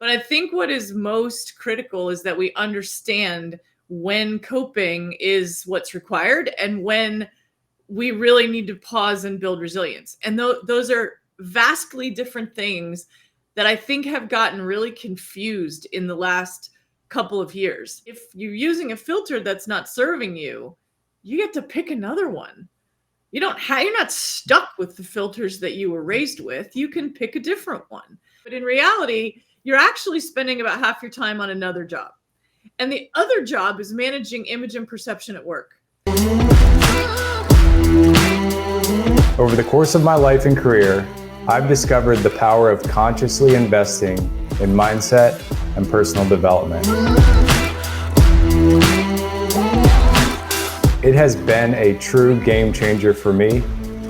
But I think what is most critical is that we understand when coping is what's required and when we really need to pause and build resilience. And those are vastly different things that I think have gotten really confused in the last couple of years. If you're using a filter that's not serving you, you get to pick another one. You're not stuck with the filters that you were raised with. You can pick a different one. But in reality, you're actually spending about half your time on another job. And the other job is managing image and perception at work. Over the course of my life and career, I've discovered the power of consciously investing in mindset and personal development. It has been a true game changer for me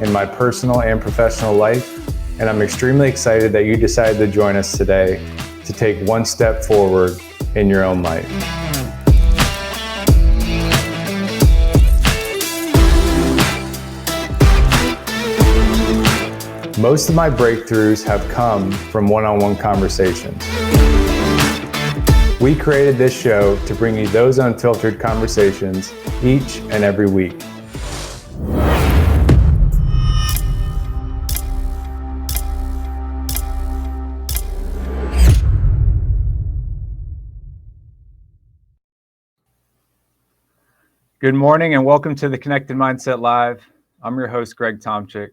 in my personal and professional life, and I'm extremely excited that you decided to join us today to take one step forward in your own life. Most of my breakthroughs have come from one-on-one conversations. We created this show to bring you those unfiltered conversations each and every week. Good morning and welcome to the Connected Mindset Live. I'm your host, Greg Tomczyk.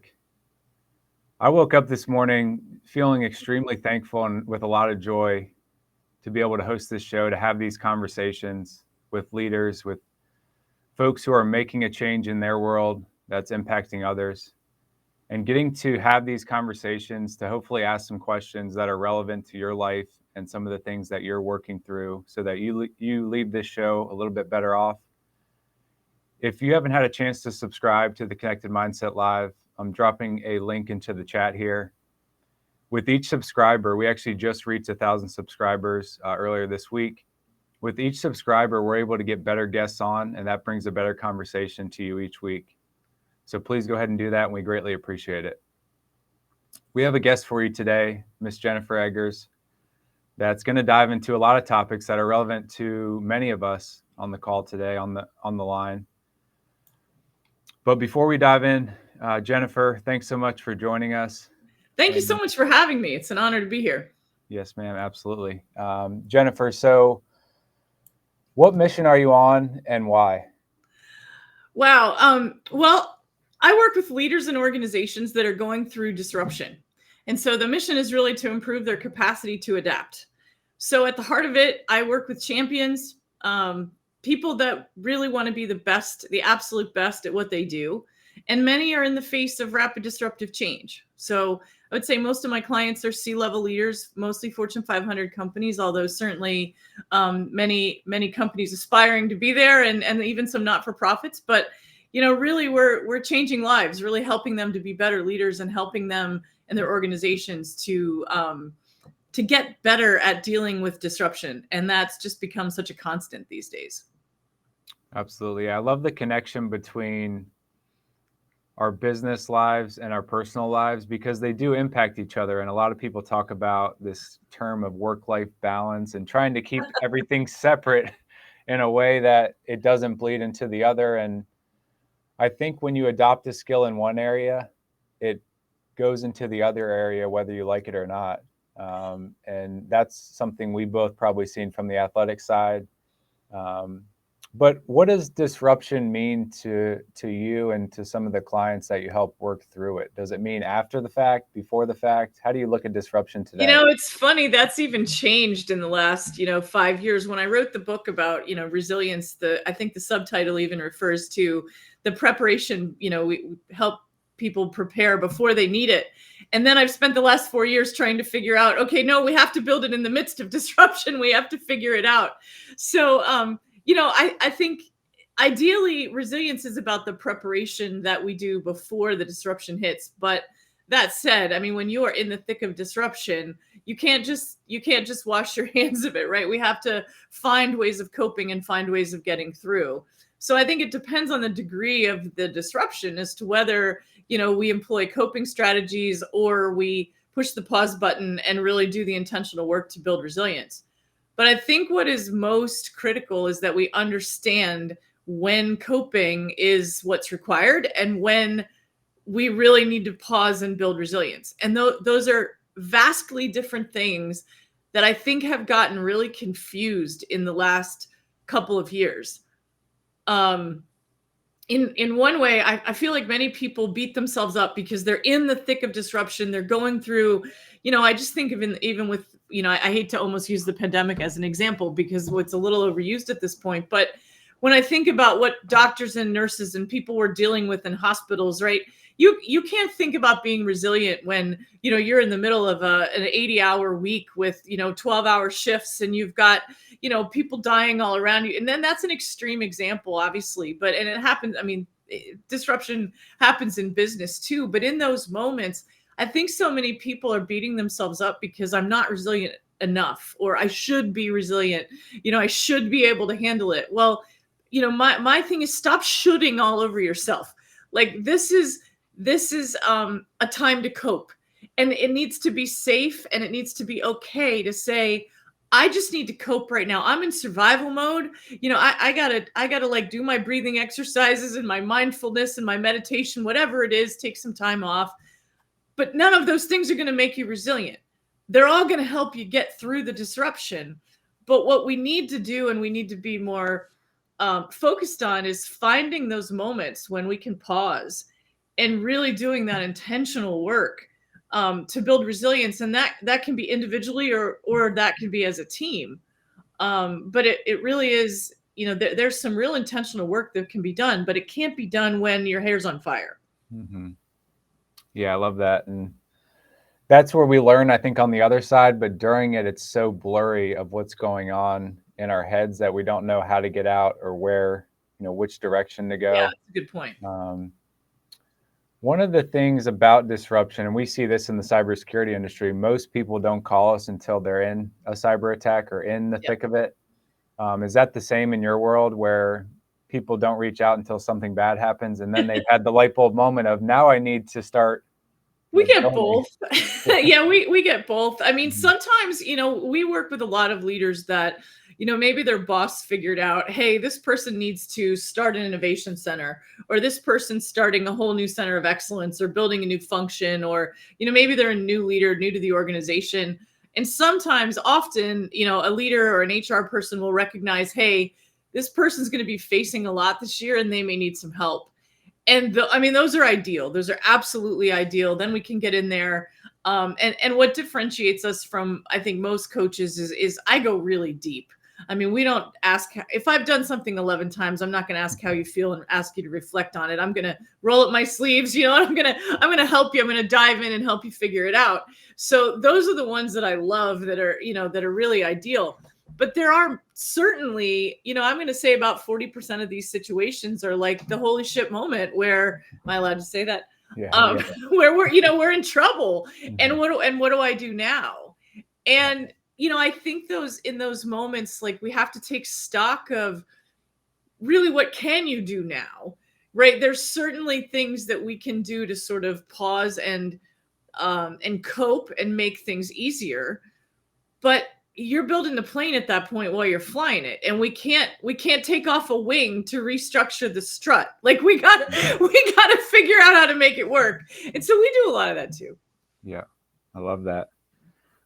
I woke up this morning feeling extremely thankful and with a lot of joy to be able to host this show, to have these conversations with leaders, with folks who are making a change in their world that's impacting others, and getting to have these conversations to hopefully ask some questions that are relevant to your life and some of the things that you're working through so that you leave this show a little bit better off. If you haven't had a chance to subscribe to the Connected Mindset Live, I'm dropping a link into the chat here. With each subscriber, we actually just reached 1,000 subscribers earlier this week. With each subscriber, we're able to get better guests on, and that brings a better conversation to you each week. So please go ahead and do that, and we greatly appreciate it. We have a guest for you today, Miss Jennifer Eggers, that's going to dive into a lot of topics that are relevant to many of us on the call today, on the line. But before we dive in, Jennifer, thanks so much for joining us. Thank you so much for having me. It's an honor to be here. Yes, ma'am. Absolutely. Jennifer, so what mission are you on and why? Wow. Well, I work with leaders and organizations that are going through disruption. And so the mission is really to improve their capacity to adapt. So at the heart of it, I work with champions, people that really want to be the best, the absolute best at what they do. And many are in the face of rapid disruptive change. So I would say most of my clients are C-level leaders, mostly Fortune 500 companies, although certainly many companies aspiring to be there and even some not-for-profits. But, really we're changing lives, really helping them to be better leaders and helping them and their organizations to get better at dealing with disruption. And that's just become such a constant these days. Absolutely. I love the connection between our business lives and our personal lives because they do impact each other. And a lot of people talk about this term of work-life balance and trying to keep everything separate in a way that it doesn't bleed into the other. And I think when you adopt a skill in one area, it goes into the other area, whether you like it or not. And that's something we both probably seen from the athletic side. But what does disruption mean to you and to some of the clients that you help work through it? Does it mean after the fact, before the fact? How do you look at disruption today? It's funny. That's even changed in the last, 5 years. When I wrote the book about, resilience, I think the subtitle even refers to the preparation, we help people prepare before they need it. And then I've spent the last 4 years trying to figure out, okay, no, we have to build it in the midst of disruption. We have to figure it out. So, I think ideally resilience is about the preparation that we do before the disruption hits. But that said, I mean, when you are in the thick of disruption, you can't just wash your hands of it, right? We have to find ways of coping and find ways of getting through. So I think it depends on the degree of the disruption as to whether, we employ coping strategies or we push the pause button and really do the intentional work to build resilience. But I think what is most critical is that we understand when coping is what's required and when we really need to pause and build resilience. And those are vastly different things that I think have gotten really confused in the last couple of years. In one way, I feel like many people beat themselves up because they're in the thick of disruption. They're going through, I just think of even with, I hate to almost use the pandemic as an example because it's a little overused at this point. But when I think about what doctors and nurses and people were dealing with in hospitals, right? You can't think about being resilient when, you're in the middle of an 80-hour week with, 12-hour shifts and you've got, people dying all around you. And then that's an extreme example, obviously, and it happens. I mean, disruption happens in business too. But in those moments, I think so many people are beating themselves up because I'm not resilient enough, or I should be resilient. I should be able to handle it. Well, my thing is stop shoulding all over yourself. Like this is a time to cope, and it needs to be safe, and it needs to be okay to say, I just need to cope right now. I'm in survival mode. I gotta like do my breathing exercises and my mindfulness and my meditation, whatever it is, take some time off. But none of those things are going to make you resilient. They're all going to help you get through the disruption. But what we need to do, and we need to be more focused on, is finding those moments when we can pause and really doing that intentional work to build resilience. And that can be individually or that can be as a team. But it really is, there's some real intentional work that can be done, but it can't be done when your hair's on fire. Mm-hmm. Yeah, I love that. And that's where we learn, I think, on the other side. But during it, it's so blurry of what's going on in our heads that we don't know how to get out or where, which direction to go. Yeah, that's a good point. One of the things about disruption, and we see this in the cybersecurity industry, most people don't call us until they're in a cyber attack or in the thick of it. Is that the same in your world, where people don't reach out until something bad happens and then they've had the light bulb moment of, now I need to start? We get both. Yeah, we get both. I mean, sometimes, we work with a lot of leaders that, maybe their boss figured out, hey, this person needs to start an innovation center, or this person's starting a whole new center of excellence, or building a new function, or, maybe they're a new leader, new to the organization. And sometimes, often, a leader or an HR person will recognize, hey, this person's going to be facing a lot this year and they may need some help. And those are ideal. Those are absolutely ideal. Then we can get in there. And what differentiates us from, I think, most coaches is I go really deep. I mean, we don't ask, if I've done something 11 times, I'm not going to ask how you feel and ask you to reflect on it. I'm going to roll up my sleeves, I'm going to help you. I'm going to dive in and help you figure it out. So those are the ones that I love that are, that are really ideal. But there are certainly, I'm going to say about 40% of these situations are like the holy shit moment where, am I allowed to say that? Yeah. Where we're in trouble. And what do I do now? And, I think in those moments, like, we have to take stock of really, what can you do now? Right. There's certainly things that we can do to sort of pause and cope and make things easier. But you're building the plane at that point while you're flying it. And we can't take off a wing to restructure the strut. Like, we gotta figure out how to make it work. And so we do a lot of that too. Yeah. I love that.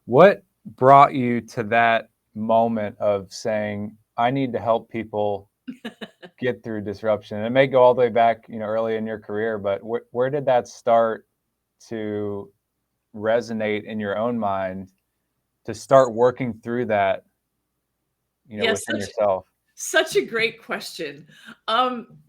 What brought you to that moment of saying, I need to help people get through disruption? And it may go all the way back, early in your career, but where did that start to resonate in your own mind to start working through that, within yourself? Such a great question.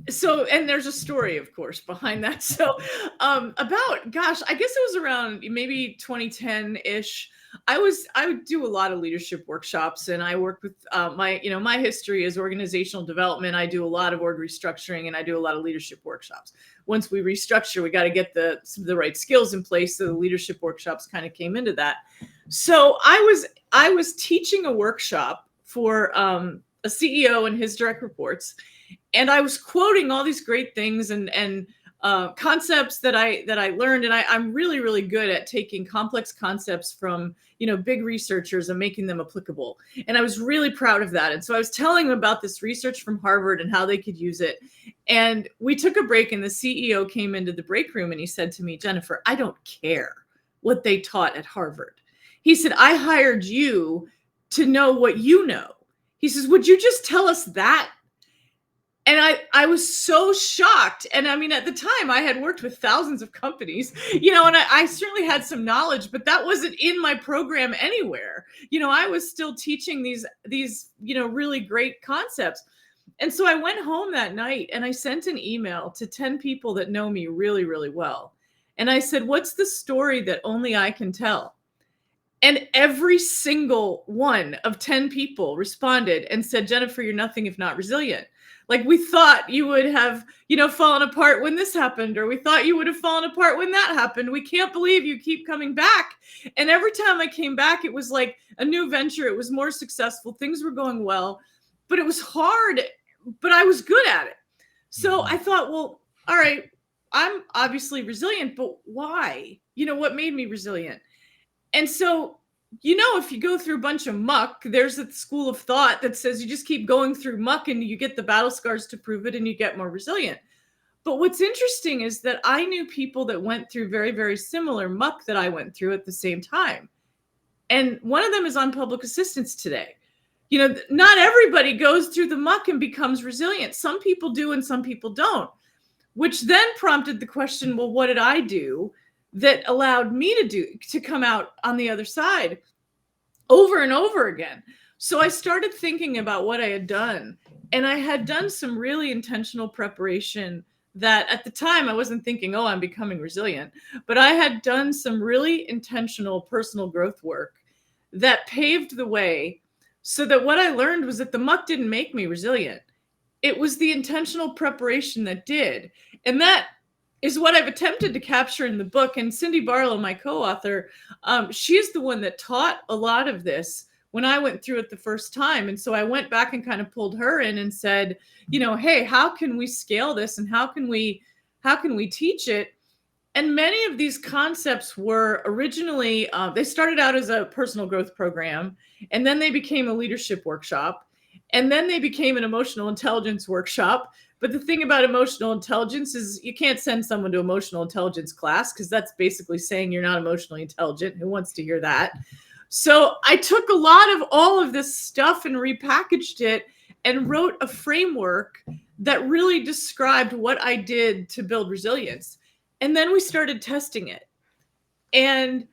So, and there's a story, of course, behind that. So, about, gosh, I guess it was around maybe 2010-ish. I would do a lot of leadership workshops, and I work with my history is organizational development. I do a lot of org restructuring, and I do a lot of leadership workshops. Once we restructure, we got to get the right skills in place. So the leadership workshops kind of came into that. So I was teaching a workshop for a CEO and his direct reports, and I was quoting all these great things and concepts that I learned, and I'm really, really good at taking complex concepts from, big researchers and making them applicable. And I was really proud of that. And so I was telling them about this research from Harvard and how they could use it. And we took a break, and the CEO came into the break room and he said to me, Jennifer, I don't care what they taught at Harvard. He said, I hired you to know what you know. He says, would you just tell us that? And I was so shocked. And I mean, at the time I had worked with thousands of companies, and I certainly had some knowledge, but that wasn't in my program anywhere. I was still teaching these, really great concepts. And so I went home that night and I sent an email to 10 people that know me really, really well. And I said, what's the story that only I can tell? And every single one of 10 people responded and said, Jennifer, you're nothing if not resilient. Like, we thought you would have, fallen apart when this happened, or we thought you would have fallen apart when that happened. We can't believe you keep coming back. And every time I came back, it was like a new venture. It was more successful. Things were going well, but it was hard, but I was good at it. So I thought, well, all right, I'm obviously resilient, but why? What made me resilient? And so, if you go through a bunch of muck, there's a school of thought that says you just keep going through muck and you get the battle scars to prove it and you get more resilient. But what's interesting is that I knew people that went through very, very similar muck that I went through at the same time. And one of them is on public assistance today. Not everybody goes through the muck and becomes resilient. Some people do and some people don't, which then prompted the question, well, what did I do that allowed me to come out on the other side over and over again? So I started thinking about what I had done, and I had done some really intentional preparation that at the time I wasn't thinking, oh, I'm becoming resilient, but I had done some really intentional personal growth work that paved the way so that what I learned was that the muck didn't make me resilient. It was the intentional preparation that did. And that is what I've attempted to capture in the book. And Cindy Barlow, my co-author, she's the one that taught a lot of this when I went through it the first time. And so I went back and kind of pulled her in and said, hey, how can we scale this and how can we teach it? And many of these concepts were originally, they started out as a personal growth program, and then they became a leadership workshop, and then they became an emotional intelligence workshop. But the thing about emotional intelligence is you can't send someone to emotional intelligence class because that's basically saying you're not emotionally intelligent. Who wants to hear that? So I took a lot of all of this stuff and repackaged it and wrote a framework that really described what I did to build resilience. And then we started testing it. And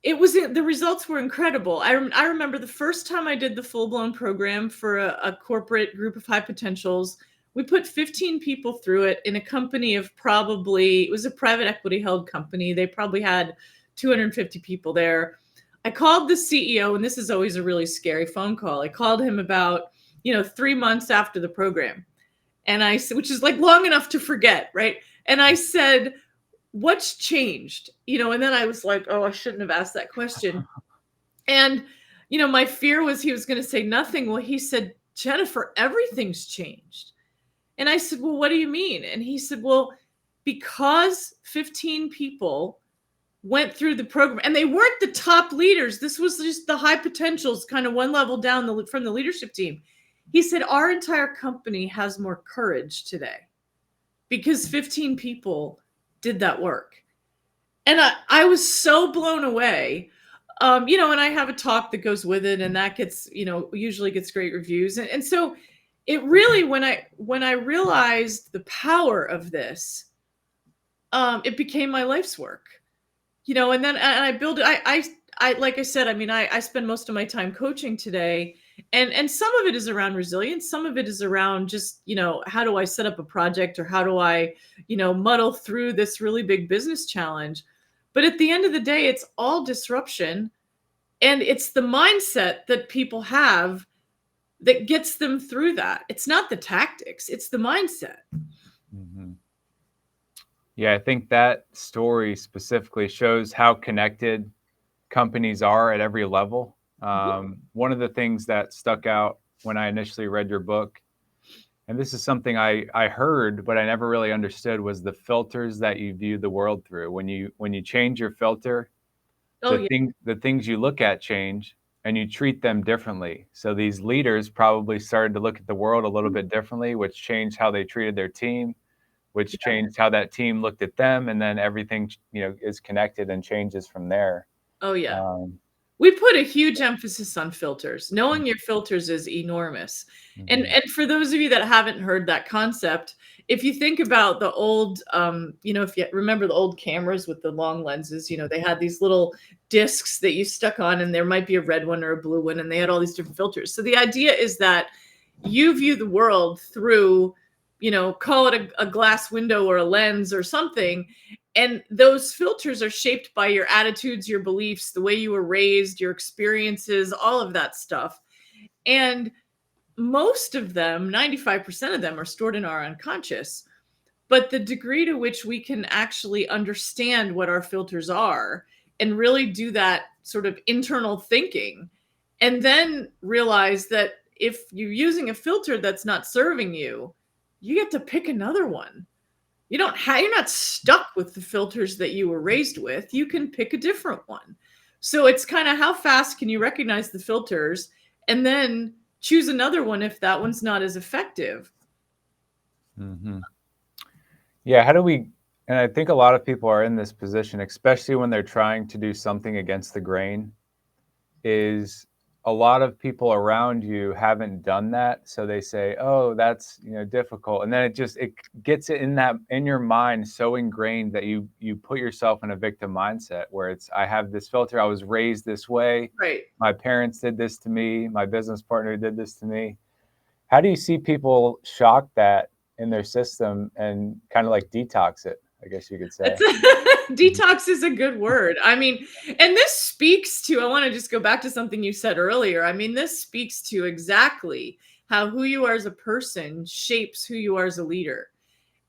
the results were incredible. I remember the first time I did the full-blown program for a corporate group of high potentials. We put 15 people through it in a company of it was a private equity held company. They probably had 250 people there. I called the CEO, and this is always a really scary phone call. I called him about, 3 months after the program. And I said, which is like long enough to forget, right? And I said, what's changed? And then I was like, oh, I shouldn't have asked that question. And, my fear was he was going to say nothing. Well, he said, Jennifer, everything's changed. And I said, well, what do you mean? And he said, well, because 15 people went through the program and they weren't the top leaders. This was just the high potentials, kind of one level down from the leadership team. He said, our entire company has more courage today because 15 people did that work. And I was so blown away. And I have a talk that goes with it, and that gets, usually gets great reviews. And so it really, when I realized the power of this, it became my life's work, and then I build it. I like I said, I spend most of my time coaching today, and some of it is around resilience. Some of it is around just, how do I set up a project, or how do I, muddle through this really big business challenge? But at the end of the day, it's all disruption, and it's the mindset that people have that gets them through that. It's not the tactics, it's the mindset. Mm-hmm. Yeah, I think that story specifically shows how connected companies are at every level. One of the things that stuck out when I initially read your book and this is something I heard, but I never really understood, was the filters that you view the world through. When you change your filter, Oh yeah. the things you look at change, and you treat them differently. So these leaders probably started to look at the world a little bit differently, which changed how they treated their team, which changed how that team looked at them, and then everything, is connected and changes from there. Oh yeah. Um, We put a huge emphasis on filters. Knowing your filters is enormous. And mhm. and for those of you that haven't heard that concept, if you think about the old, if you remember the old cameras with the long lenses, they had these little discs that you stuck on, and there might be a red one or a blue one, and they had all these different filters. So the idea is that you view the world through, call it a glass window or a lens or something. And those filters are shaped by your attitudes, your beliefs, the way you were raised, your experiences, all of that stuff. And most of them, 95% of them, are stored in our unconscious. But the degree to which we can actually understand what our filters are and really do that sort of internal thinking, and then realize that if you're using a filter that's not serving you, you get to pick another one. You're not stuck with the filters that you were raised with. You can pick a different one. So it's kind of how fast can you recognize the filters and then choose another one if that one's not as effective. Mm-hmm. Yeah, how do we, and I think a lot of people are in this position, especially when they're trying to do something against the grain, is a lot of people around you haven't done that. So they say, oh, that's, difficult. And then it gets it in your mind so ingrained that you put yourself in a victim mindset where it's, I have this filter. I was raised this way. Right. My parents did this to me. My business partner did this to me. How do you see people shock that in their system and kind of like detox it, I guess you could say? Detox is a good word. I mean, and this speaks to, I want to just go back to something you said earlier. I mean, this speaks to exactly how who you are as a person shapes who you are as a leader.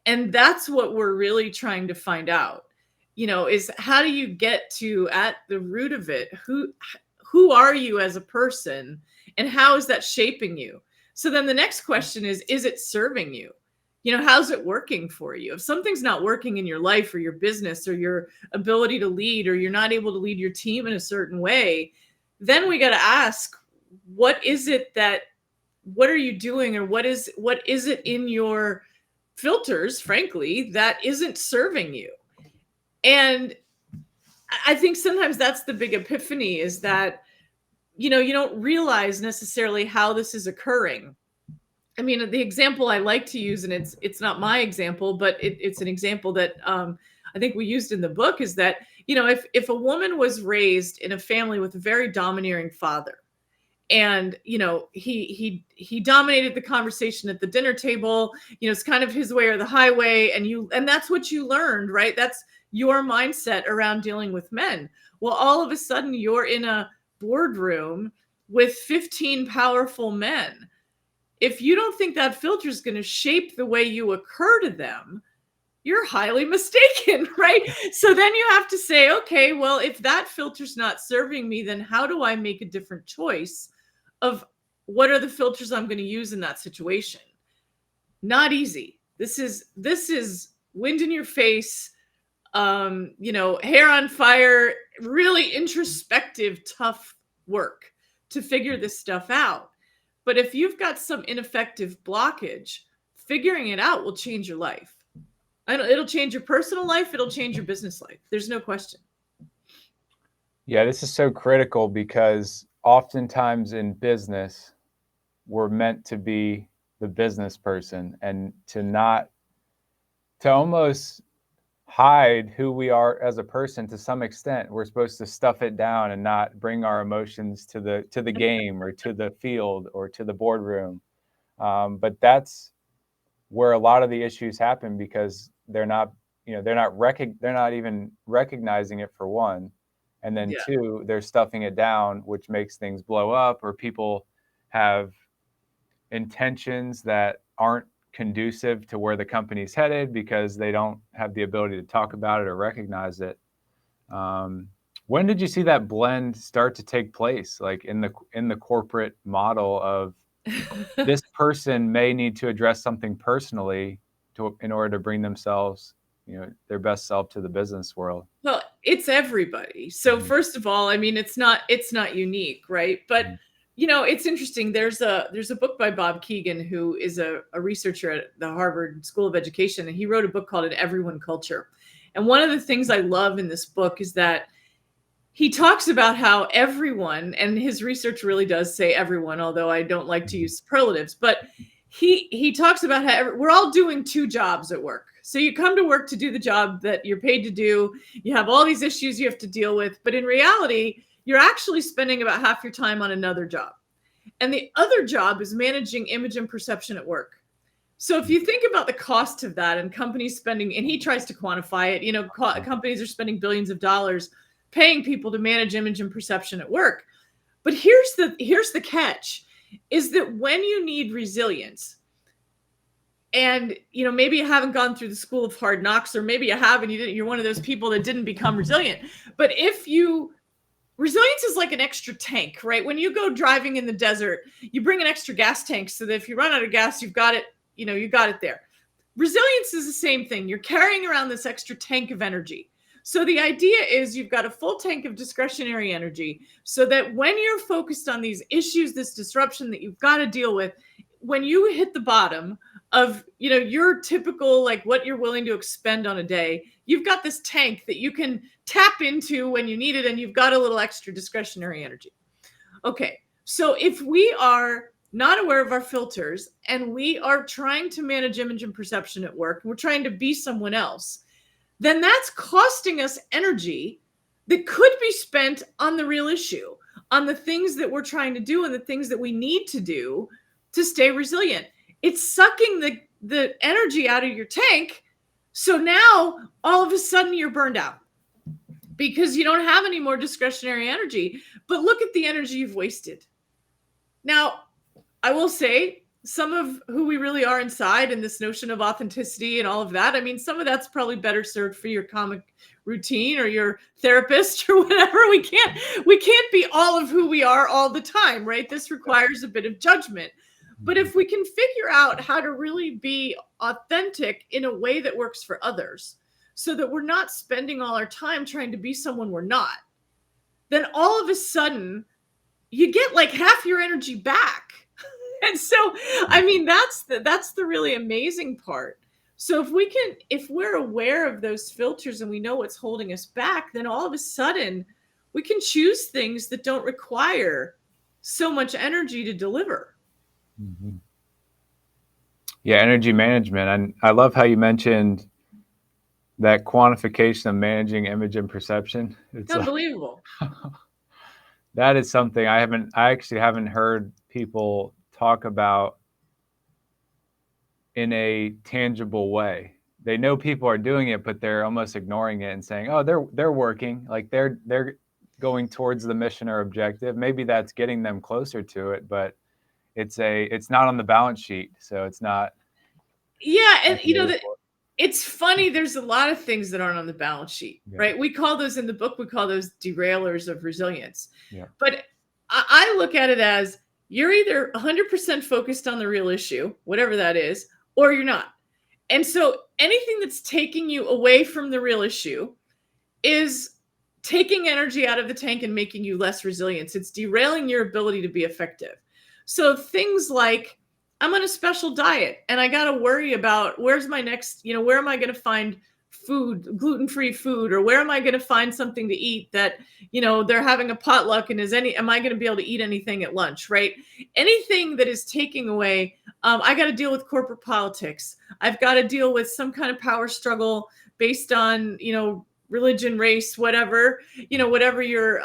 And that's what we're really trying to find out, is how do you get to, at the root of it, who are you as a person and how is that shaping you? So then the next question is it serving you? How's it working for you? If something's not working in your life or your business or your ability to lead, or you're not able to lead your team in a certain way, then we got to ask, what are you doing? Or what is it in your filters, frankly, that isn't serving you? And I think sometimes that's the big epiphany, is that, you don't realize necessarily how this is occurring. I mean, the example I like to use, and it's not my example, but it's an example that I think we used in the book, is that, if a woman was raised in a family with a very domineering father, and he dominated the conversation at the dinner table, it's kind of his way or the highway, and that's what you learned, right? That's your mindset around dealing with men. Well, all of a sudden you're in a boardroom with 15 powerful men. If you don't think that filter is going to shape the way you occur to them, you're highly mistaken, right? So then you have to say, okay, well, if that filter's not serving me, then how do I make a different choice of what are the filters I'm going to use in that situation? Not easy. This is wind in your face, hair on fire, really introspective, tough work to figure this stuff out. But if you've got some ineffective blockage, figuring it out will change your life. It'll change your personal life. It'll change your business life. There's no question. Yeah, this is so critical because oftentimes in business, we're meant to be the business person and to almost hide who we are as a person to some extent. We're supposed to stuff it down and not bring our emotions to the game or to the field or to the boardroom. But that's where a lot of the issues happen, because they're not even recognizing it, for one, and then two, they're stuffing it down, which makes things blow up, or people have intentions that aren't conducive to where the company's headed because they don't have the ability to talk about it or recognize it. When did you see that blend start to take place, like in the corporate model of this person may need to address something personally in order to bring themselves, their best self to the business world. Well, it's everybody. So first of all, I mean, it's not unique, right? But it's interesting. There's a book by Bob Keegan, who is a researcher at the Harvard School of Education, and he wrote a book called An Everyone Culture. And one of the things I love in this book is that he talks about how everyone, and his research really does say everyone, although I don't like to use superlatives, but he talks about how we're all doing two jobs at work. So you come to work to do the job that you're paid to do. You have all these issues you have to deal with, but in reality, you're actually spending about half your time on another job. And the other job is managing image and perception at work. So if you think about the cost of that, and companies spending, and he tries to quantify it, companies are spending billions of dollars paying people to manage image and perception at work. But here's the catch, is that when you need resilience, and maybe you haven't gone through the school of hard knocks, or maybe you have and you're one of those people that didn't become resilient. But resilience is like an extra tank, right? When you go driving in the desert, you bring an extra gas tank so that if you run out of gas, you've got it, you got it there. Resilience is the same thing. You're carrying around this extra tank of energy. So the idea is you've got a full tank of discretionary energy, so that when you're focused on these issues, this disruption that you've got to deal with, when you hit the bottom of your typical, like what you're willing to expend on a day, you've got this tank that you can tap into when you need it, and you've got a little extra discretionary energy. Okay, so if we are not aware of our filters, and we are trying to manage image and perception at work, and we're trying to be someone else, then that's costing us energy that could be spent on the real issue, on the things that we're trying to do and the things that we need to do to stay resilient. It's sucking the energy out of your tank. So now all of a sudden you're burned out because you don't have any more discretionary energy. But look at the energy you've wasted. Now, I will say, some of who we really are inside, and this notion of authenticity and all of that, I mean, some of that's probably better served for your comic routine or your therapist or whatever. We can't be all of who we are all the time, right? This requires a bit of judgment. But if we can figure out how to really be authentic in a way that works for others, so that we're not spending all our time trying to be someone we're not, then all of a sudden you get like half your energy back. And so, I mean, that's the really amazing part. So if we're aware of those filters and we know what's holding us back, then all of a sudden we can choose things that don't require so much energy to deliver. Mm-hmm. Yeah, energy management. And I love how you mentioned that quantification of managing image and perception. It's unbelievable. That is something I actually haven't heard people talk about in a tangible way. They know people are doing it, but they're almost ignoring it and saying, "Oh, they're working, like they're going towards the mission or objective." Maybe that's getting them closer to it, but it's not on the balance sheet, so it's not. Yeah, and it's funny. There's a lot of things that aren't on the balance sheet, right? We call those in the book. We call those derailers of resilience. Yeah. But I look at it as, you're either 100% focused on the real issue, whatever that is, or you're not. And so anything that's taking you away from the real issue is taking energy out of the tank and making you less resilient. It's derailing your ability to be effective. So things like, I'm on a special diet and I got to worry about where's my next, where am I going to find food, gluten-free food, or where am I going to find something to eat that, they're having a potluck, and am I going to be able to eat anything at lunch, right? Anything that is taking away, I got to deal with corporate politics. I've got to deal with some kind of power struggle based on, religion, race, whatever, whatever your,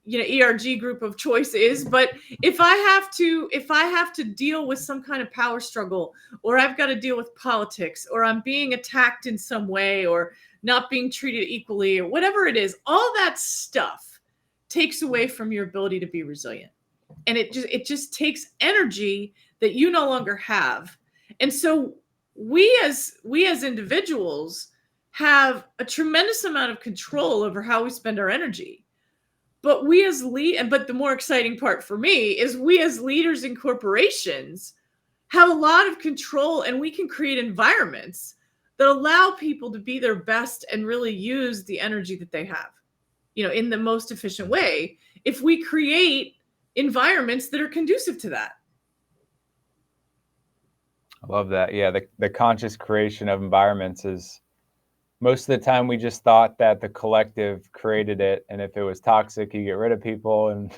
ERG group of choice is. But if I have to deal with some kind of power struggle, or I've got to deal with politics, or I'm being attacked in some way, or not being treated equally, or whatever it is, all that stuff takes away from your ability to be resilient. And it just takes energy that you no longer have. And so we as individuals have a tremendous amount of control over how we spend our energy. But but the more exciting part for me is we as leaders in corporations have a lot of control, and we can create environments that allow people to be their best and really use the energy that they have, in the most efficient way, if we create environments that are conducive to that. I love that. Yeah, the conscious creation of environments is, most of the time we just thought that the collective created it, and if it was toxic, you get rid of people, and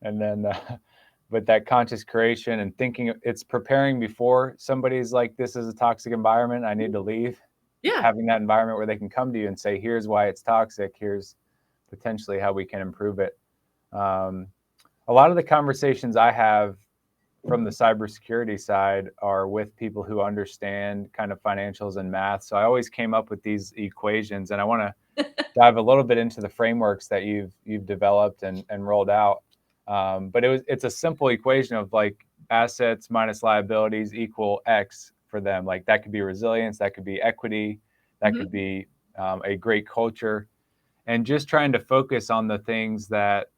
then but that conscious creation and thinking, it's preparing before somebody's like, this is a toxic environment, I need to leave. Yeah. Having that environment where they can come to you and say, here's why it's toxic, here's potentially how we can improve it. A lot of the conversations I have from the cybersecurity side are with people who understand kind of financials and math. So I always came up with these equations, and I want to dive a little bit into the frameworks that you've developed and rolled out. But it's a simple equation of like assets minus liabilities equal X for them. Like that could be resilience, that could be equity, that could be a great culture, and just trying to focus on the things that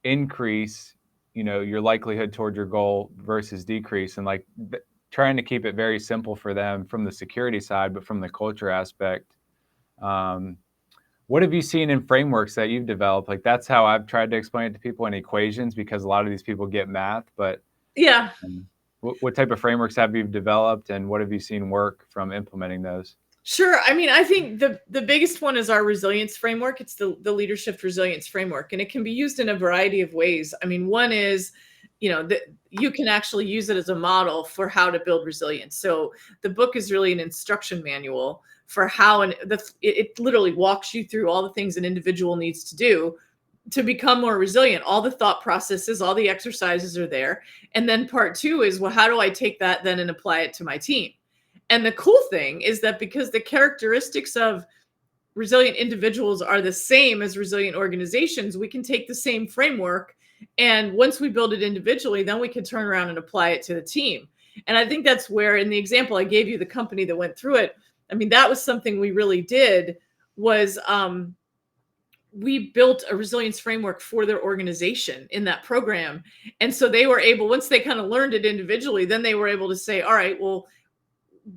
increase your likelihood toward your goal versus decrease, and like trying to keep it very simple for them from the security side, but from the culture aspect. What have you seen in frameworks that you've developed? Like that's how I've tried to explain it to people in equations, because a lot of these people get math, but yeah. What type of frameworks have you developed, and what have you seen work from implementing those? Sure. I mean, I think the biggest one is our resilience framework. It's the LeaderShift resilience framework, and it can be used in a variety of ways. I mean, one is, you can actually use it as a model for how to build resilience. So the book is really an instruction manual for how, and it literally walks you through all the things an individual needs to do to become more resilient. All the thought processes, all the exercises are there. And then part two is, well, how do I take that then and apply it to my team? And the cool thing is that because the characteristics of resilient individuals are the same as resilient organizations, we can take the same framework, and once we build it individually, then we can turn around and apply it to the team. And I think that's where, in the example I gave you, the company that went through it, I mean, that was something we really did, was we built a resilience framework for their organization in that program. And so they were able, once they kind of learned it individually, then they were able to say, all right, well,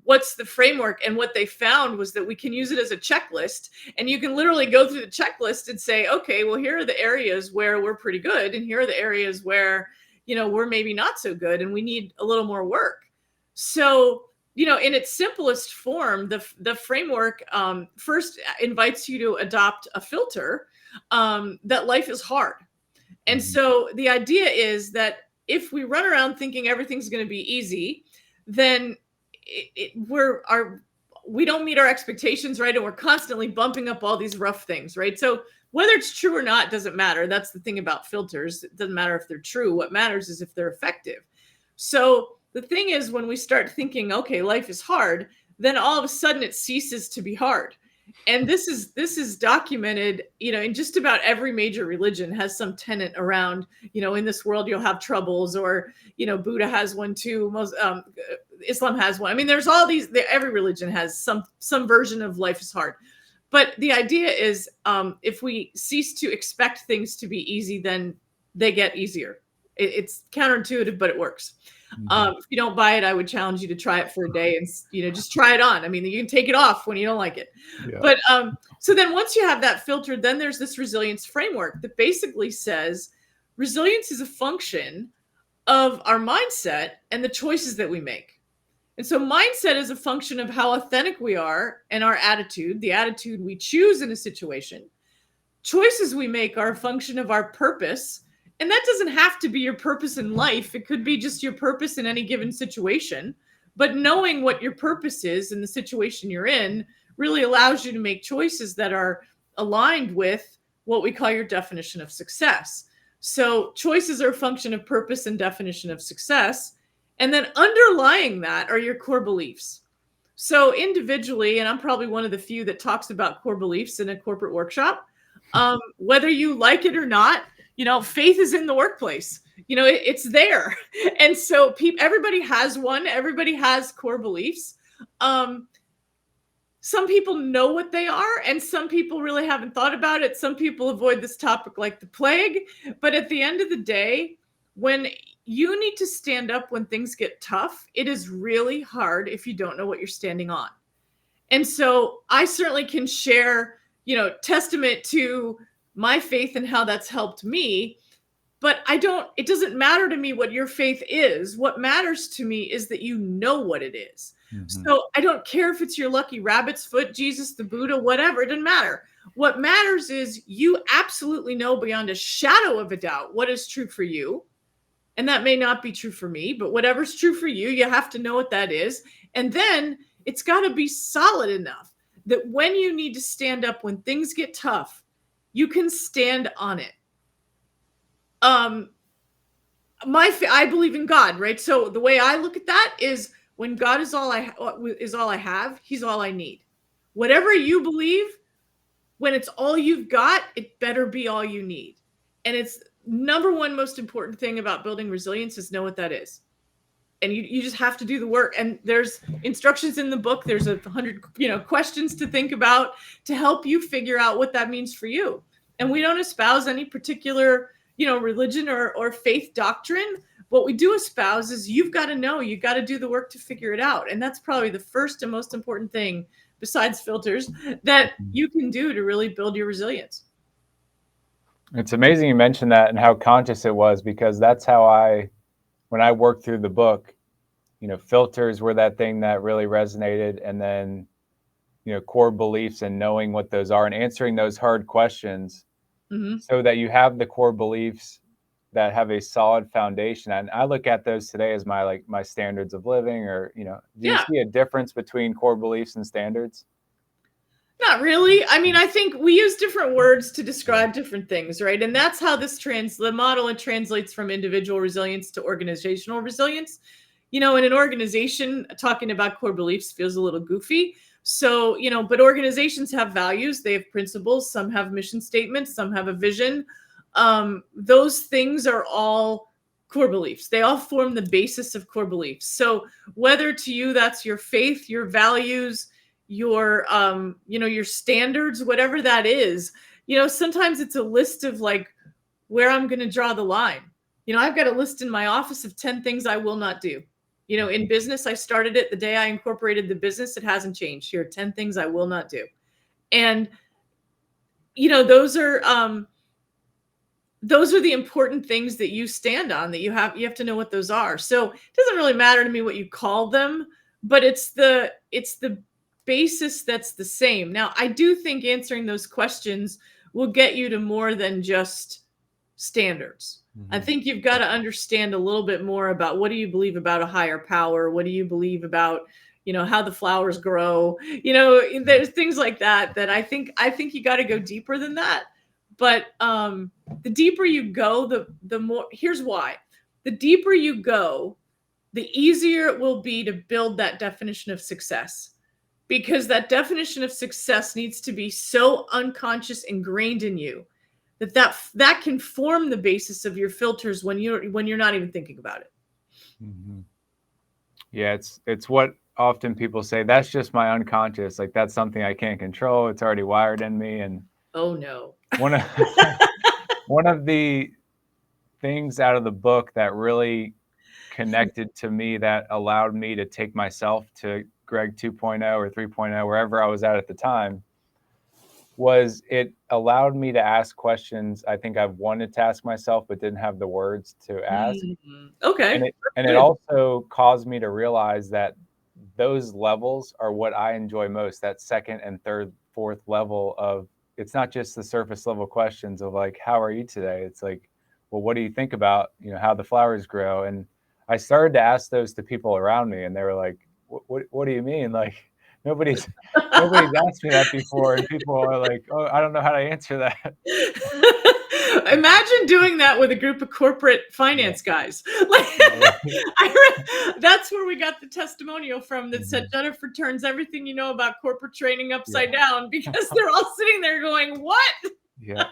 what's the framework? And what they found was that we can use it as a checklist, and you can literally go through the checklist and say, okay, well, here are the areas where we're pretty good, and here are the areas where, we're maybe not so good, and we need a little more work. So, in its simplest form, the framework first invites you to adopt a filter that life is hard. And so the idea is that if we run around thinking everything's going to be easy, then we don't meet our expectations, right? And we're constantly bumping up all these rough things, right? So whether it's true or not doesn't matter. That's the thing about filters. It doesn't matter if they're true. What matters is if they're effective. So the thing is, when we start thinking, okay, life is hard, then all of a sudden it ceases to be hard. And this is documented, in just about every major religion has some tenet around, in this world you'll have troubles, or, Buddha has one too. Islam has one. I mean, there's all these, every religion has some version of life is hard. But the idea is, if we cease to expect things to be easy, then they get easier. It's counterintuitive, but it works. If you don't buy it, I would challenge you to try it for a day and, just try it on. I mean, you can take it off when you don't like it. Yeah. But so then once you have that filtered, then there's this resilience framework that basically says resilience is a function of our mindset and the choices that we make. And so mindset is a function of how authentic we are and our attitude, the attitude we choose in a situation. Choices we make are a function of our purpose. And that doesn't have to be your purpose in life. It could be just your purpose in any given situation. But knowing what your purpose is in the situation you're in really allows you to make choices that are aligned with what we call your definition of success. So choices are a function of purpose and definition of success. And then underlying that are your core beliefs. So individually, and I'm probably one of the few that talks about core beliefs in a corporate workshop, whether you like it or not, faith is in the workplace. It's there. And so everybody has one. Everybody has core beliefs. some people know what they are, and some people really haven't thought about it. Some people avoid this topic like the plague. But at the end of the day, when you need to stand up when things get tough, it is really hard if you don't know what you're standing on. And so I certainly can share, testament to my faith and how that's helped me. But it doesn't matter to me what your faith is. What matters to me is that you know what it is. Mm-hmm. So I don't care if it's your lucky rabbit's foot, Jesus, the Buddha, whatever, it doesn't matter. What matters is you absolutely know beyond a shadow of a doubt what is true for you. And that may not be true for me, but whatever's true for you, you have to know what that is. And then it's got to be solid enough that when you need to stand up, when things get tough, you can stand on it. I believe in God, right? So the way I look at that is when God is all I have, he's all I need. Whatever you believe, when it's all you've got, it better be all you need. And it's number one most important thing about building resilience is know what that is. And you just have to do the work. And there's instructions in the book. There's 100, questions to think about to help you figure out what that means for you. And we don't espouse any particular, religion or faith doctrine. What we do espouse is you've got to know, you've got to do the work to figure it out. And that's probably the first and most important thing besides filters that you can do to really build your resilience. It's amazing you mentioned that and how conscious it was, because that's how when I worked through the book, filters were that thing that really resonated. And then, core beliefs and knowing what those are and answering those hard questions so that you have the core beliefs that have a solid foundation. And I look at those today as my standards of living, or, do you see a difference between core beliefs and standards? Not really. I mean, I think we use different words to describe different things, right? And that's how the model translates from individual resilience to organizational resilience. In an organization, talking about core beliefs feels a little goofy. So, but organizations have values, they have principles, some have mission statements, some have a vision. Those things are all core beliefs. They all form the basis of core beliefs. So whether to you that's your faith, your values, your your standards, whatever that is, sometimes it's a list of like where I'm going to draw the line. I've got a list in my office of 10 things I will not do. In business, I started it the day I incorporated the business. It hasn't changed. Here are 10 things I will not do. And those are the important things that you stand on, that you have to know what those are. So it doesn't really matter to me what you call them, but it's the basis that's the same. Now, I do think answering those questions will get you to more than just standards. I think you've got to understand a little bit more about what do you believe about a higher power? What do you believe about, how the flowers grow? There's things like that I think you got to go deeper than that. But the deeper you go, the more, here's why. The deeper you go, the easier it will be to build that definition of success. Because that definition of success needs to be so unconscious, ingrained in you, that can form the basis of your filters when you're not even thinking about it. Yeah, it's what often people say, that's just my unconscious. Like, that's something I can't control. It's already wired in me. And oh no. One of the things out of the book that really connected to me, that allowed me to take myself to Greg 2.0 or 3.0, wherever I was at the time, was it allowed me to ask questions I think I've wanted to ask myself, but didn't have the words to ask. Okay. And it also caused me to realize that those levels are what I enjoy most, that second and third, fourth level of, it's not just the surface level questions of like, how are you today? It's like, well, what do you think about, how the flowers grow? And I started to ask those to people around me, and they were like, what do you mean? Like, nobody's asked me that before. And people are like, oh, I don't know how to answer that. Imagine doing that with a group of corporate finance guys. That's where we got the testimonial from that said Jennifer turns everything you know about corporate training upside down, because they're all sitting there going, what? Yeah.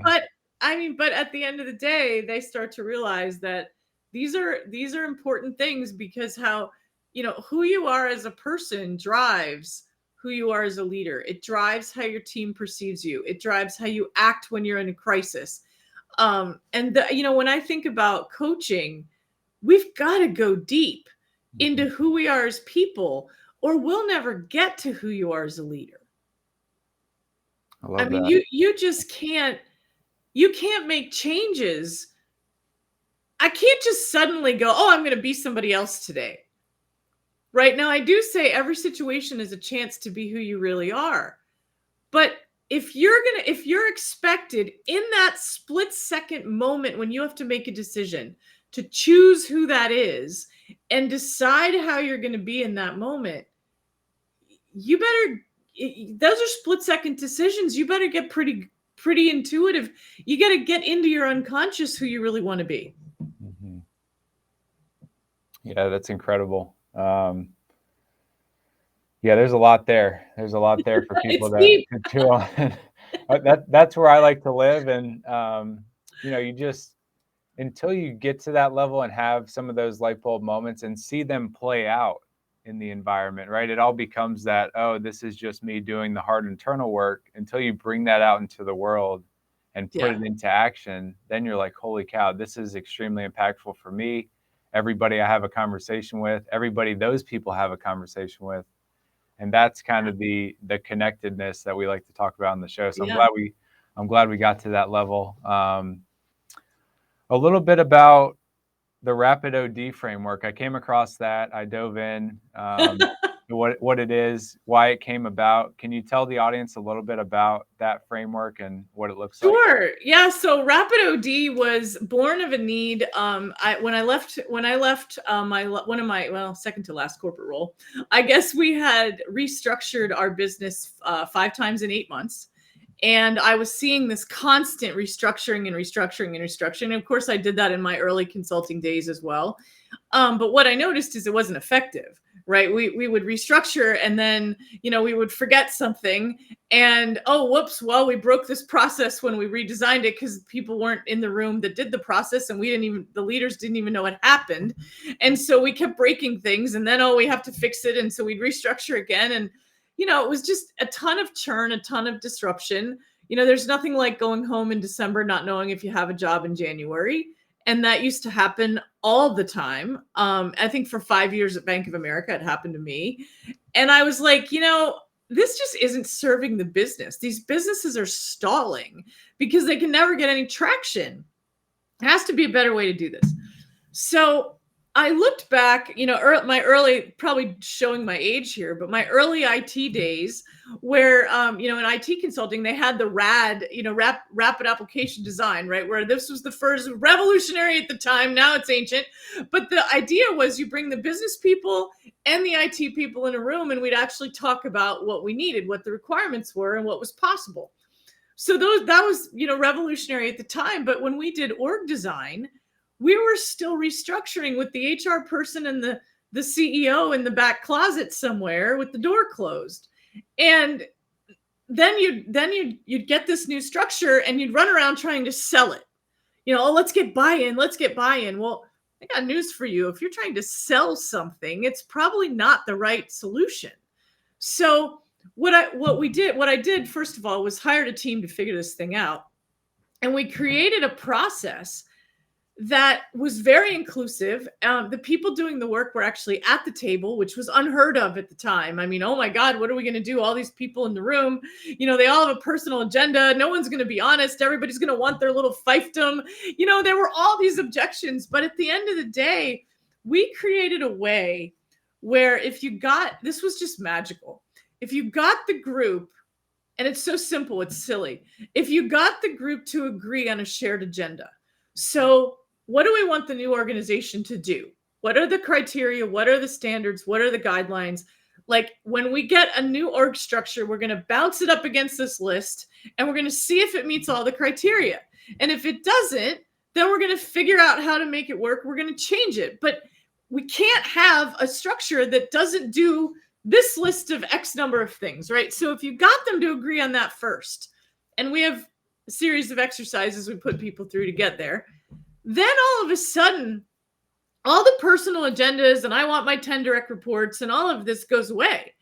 But at the end of the day, they start to realize that these are important things, because how, who you are as a person drives who you are as a leader. It drives how your team perceives you. It drives how you act when you're in a crisis. When I think about coaching, we've got to go deep into who we are as people, or we'll never get to who you are as a leader. I mean, that. you just can't make changes. I can't just suddenly go, oh, I'm going to be somebody else today. Right now, I do say every situation is a chance to be who you really are. But if you're expected in that split second moment when you have to make a decision to choose who that is and decide how you're going to be in that moment, those are split second decisions. You better get pretty intuitive. You got to get into your unconscious who you really want to be. Mm-hmm. Yeah, that's incredible. Yeah, there's a lot there. There's a lot there for people to chew on. That's where I like to live. And, you just, until you get to that level and have some of those light bulb moments and see them play out in the environment, right? It all becomes that, oh, this is just me doing the hard internal work. Until you bring that out into the world and put it into action, then you're like, holy cow, this is extremely impactful for me. Everybody I have a conversation with, everybody those people have a conversation with. And that's kind of the connectedness that we like to talk about on the show. So I'm glad we got to that level. A little bit about the Rapid OD framework. I came across that. I dove in, what it is, why it came about. Can you tell the audience a little bit about that framework and what it looks like? Sure. Yeah. So Rapid OD was born of a need. When I left my second to last corporate role, I guess we had restructured our business 5 times in 8 months. And I was seeing this constant restructuring. And of course, I did that in my early consulting days as well. But what I noticed is it wasn't effective, right? We would restructure and then, we would forget something and, oh, whoops, well, we broke this process when we redesigned it because people weren't in the room that did the process and the leaders didn't even know what happened. And so we kept breaking things and then, we have to fix it. And so we'd restructure again. And it was just a ton of churn, a ton of disruption. There's nothing like going home in December, not knowing if you have a job in January. And that used to happen all the time. I think for 5 years at Bank of America, it happened to me. And I was like, this just isn't serving the business. These businesses are stalling because they can never get any traction. There has to be a better way to do this. So I looked back, my early, probably showing my age here, but my early IT days where, in IT consulting, they had the RAD, rapid application design, right? Where this was the first revolutionary at the time. Now it's ancient. But the idea was you bring the business people and the IT people in a room and we'd actually talk about what we needed, what the requirements were and what was possible. So that was, revolutionary at the time. But when we did org design, we were still restructuring with the HR person and the CEO in the back closet somewhere with the door closed. And then you'd get this new structure and you'd run around trying to sell it. Let's get buy-in. Well, I got news for you. If you're trying to sell something, it's probably not the right solution. So what I did, first of all, was hired a team to figure this thing out. And we created a process that was very inclusive. The people doing the work were actually at the table, which was unheard of at the time. I mean, oh my God, what are we going to do? All these people in the room, they all have a personal agenda. No one's going to be honest. Everybody's going to want their little fiefdom. There were all these objections. But at the end of the day, we created a way where this was just magical. If you got the group, and it's so simple, it's silly. If you got the group to agree on a shared agenda. So what do we want the new organization to do? What are the criteria? What are the standards? What are the guidelines? Like when we get a new org structure, we're going to bounce it up against this list and we're going to see if it meets all the criteria. And if it doesn't, then we're going to figure out how to make it work. We're going to change it. But we can't have a structure that doesn't do this list of X number of things, right? So if you got them to agree on that first, and we have a series of exercises we put people through to get there, then all of a sudden, all the personal agendas and I want my 10 direct reports and all of this goes away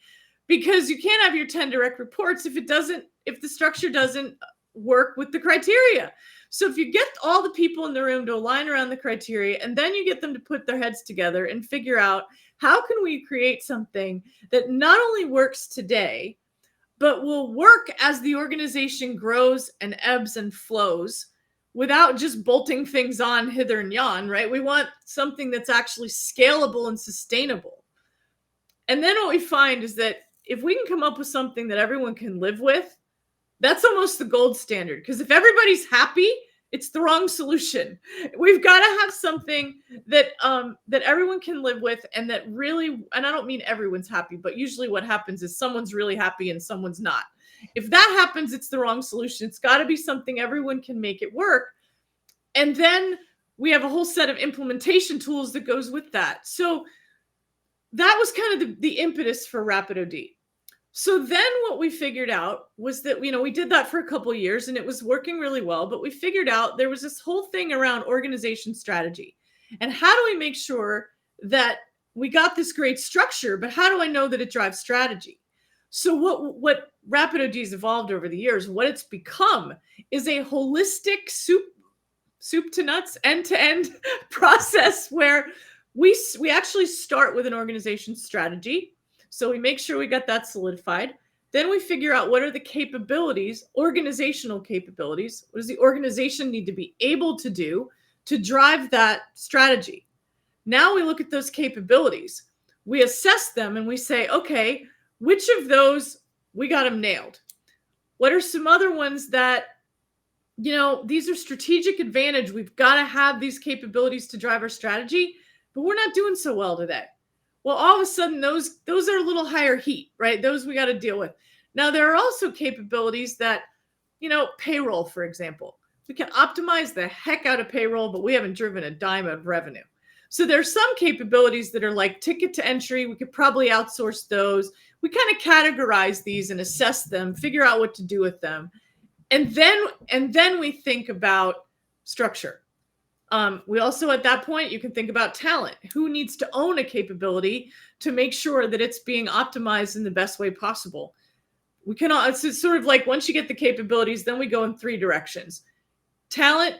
because you can't have your 10 direct reports if the structure doesn't work with the criteria. So if you get all the people in the room to align around the criteria, and then you get them to put their heads together and figure out how can we create something that not only works today, but will work as the organization grows and ebbs and flows without just bolting things on hither and yon, right? We want something that's actually scalable and sustainable. And then what we find is that if we can come up with something that everyone can live with, that's almost the gold standard. Because if everybody's happy, it's the wrong solution. We've got to have something that that everyone can live with, and that really, and I don't mean everyone's happy, but usually what happens is someone's really happy and someone's not. If that happens, it's the wrong solution. It's got to be something everyone can make it work. And then we have a whole set of implementation tools that goes with that. So that was kind of the impetus for RapidOD. So then what we figured out was that, we did that for a couple of years and it was working really well, but we figured out there was this whole thing around organization strategy. And how do we make sure that we got this great structure, but how do I know that it drives strategy? So what RapidOD has evolved over the years, what it's become is a holistic soup to nuts, end-to-end process where we actually start with an organization strategy. So we make sure we got that solidified. Then we figure out what are the capabilities, organizational capabilities. What does the organization need to be able to do to drive that strategy? Now we look at those capabilities. We assess them and we say, okay, which of those we got them nailed? What are some other ones that, these are strategic advantage. We've got to have these capabilities to drive our strategy, but we're not doing so well today. Well, all of a sudden, those are a little higher heat, right? Those we got to deal with. Now, there are also capabilities that, payroll, for example. We can optimize the heck out of payroll, but we haven't driven a dime of revenue. So there's some capabilities that are like ticket to entry. We could probably outsource those. We kind of categorize these and assess them, figure out what to do with them. And then we think about structure. We also, at that point, you can think about talent. Who needs to own a capability to make sure that it's being optimized in the best way possible? It's sort of like once you get the capabilities, then we go in three directions: talent,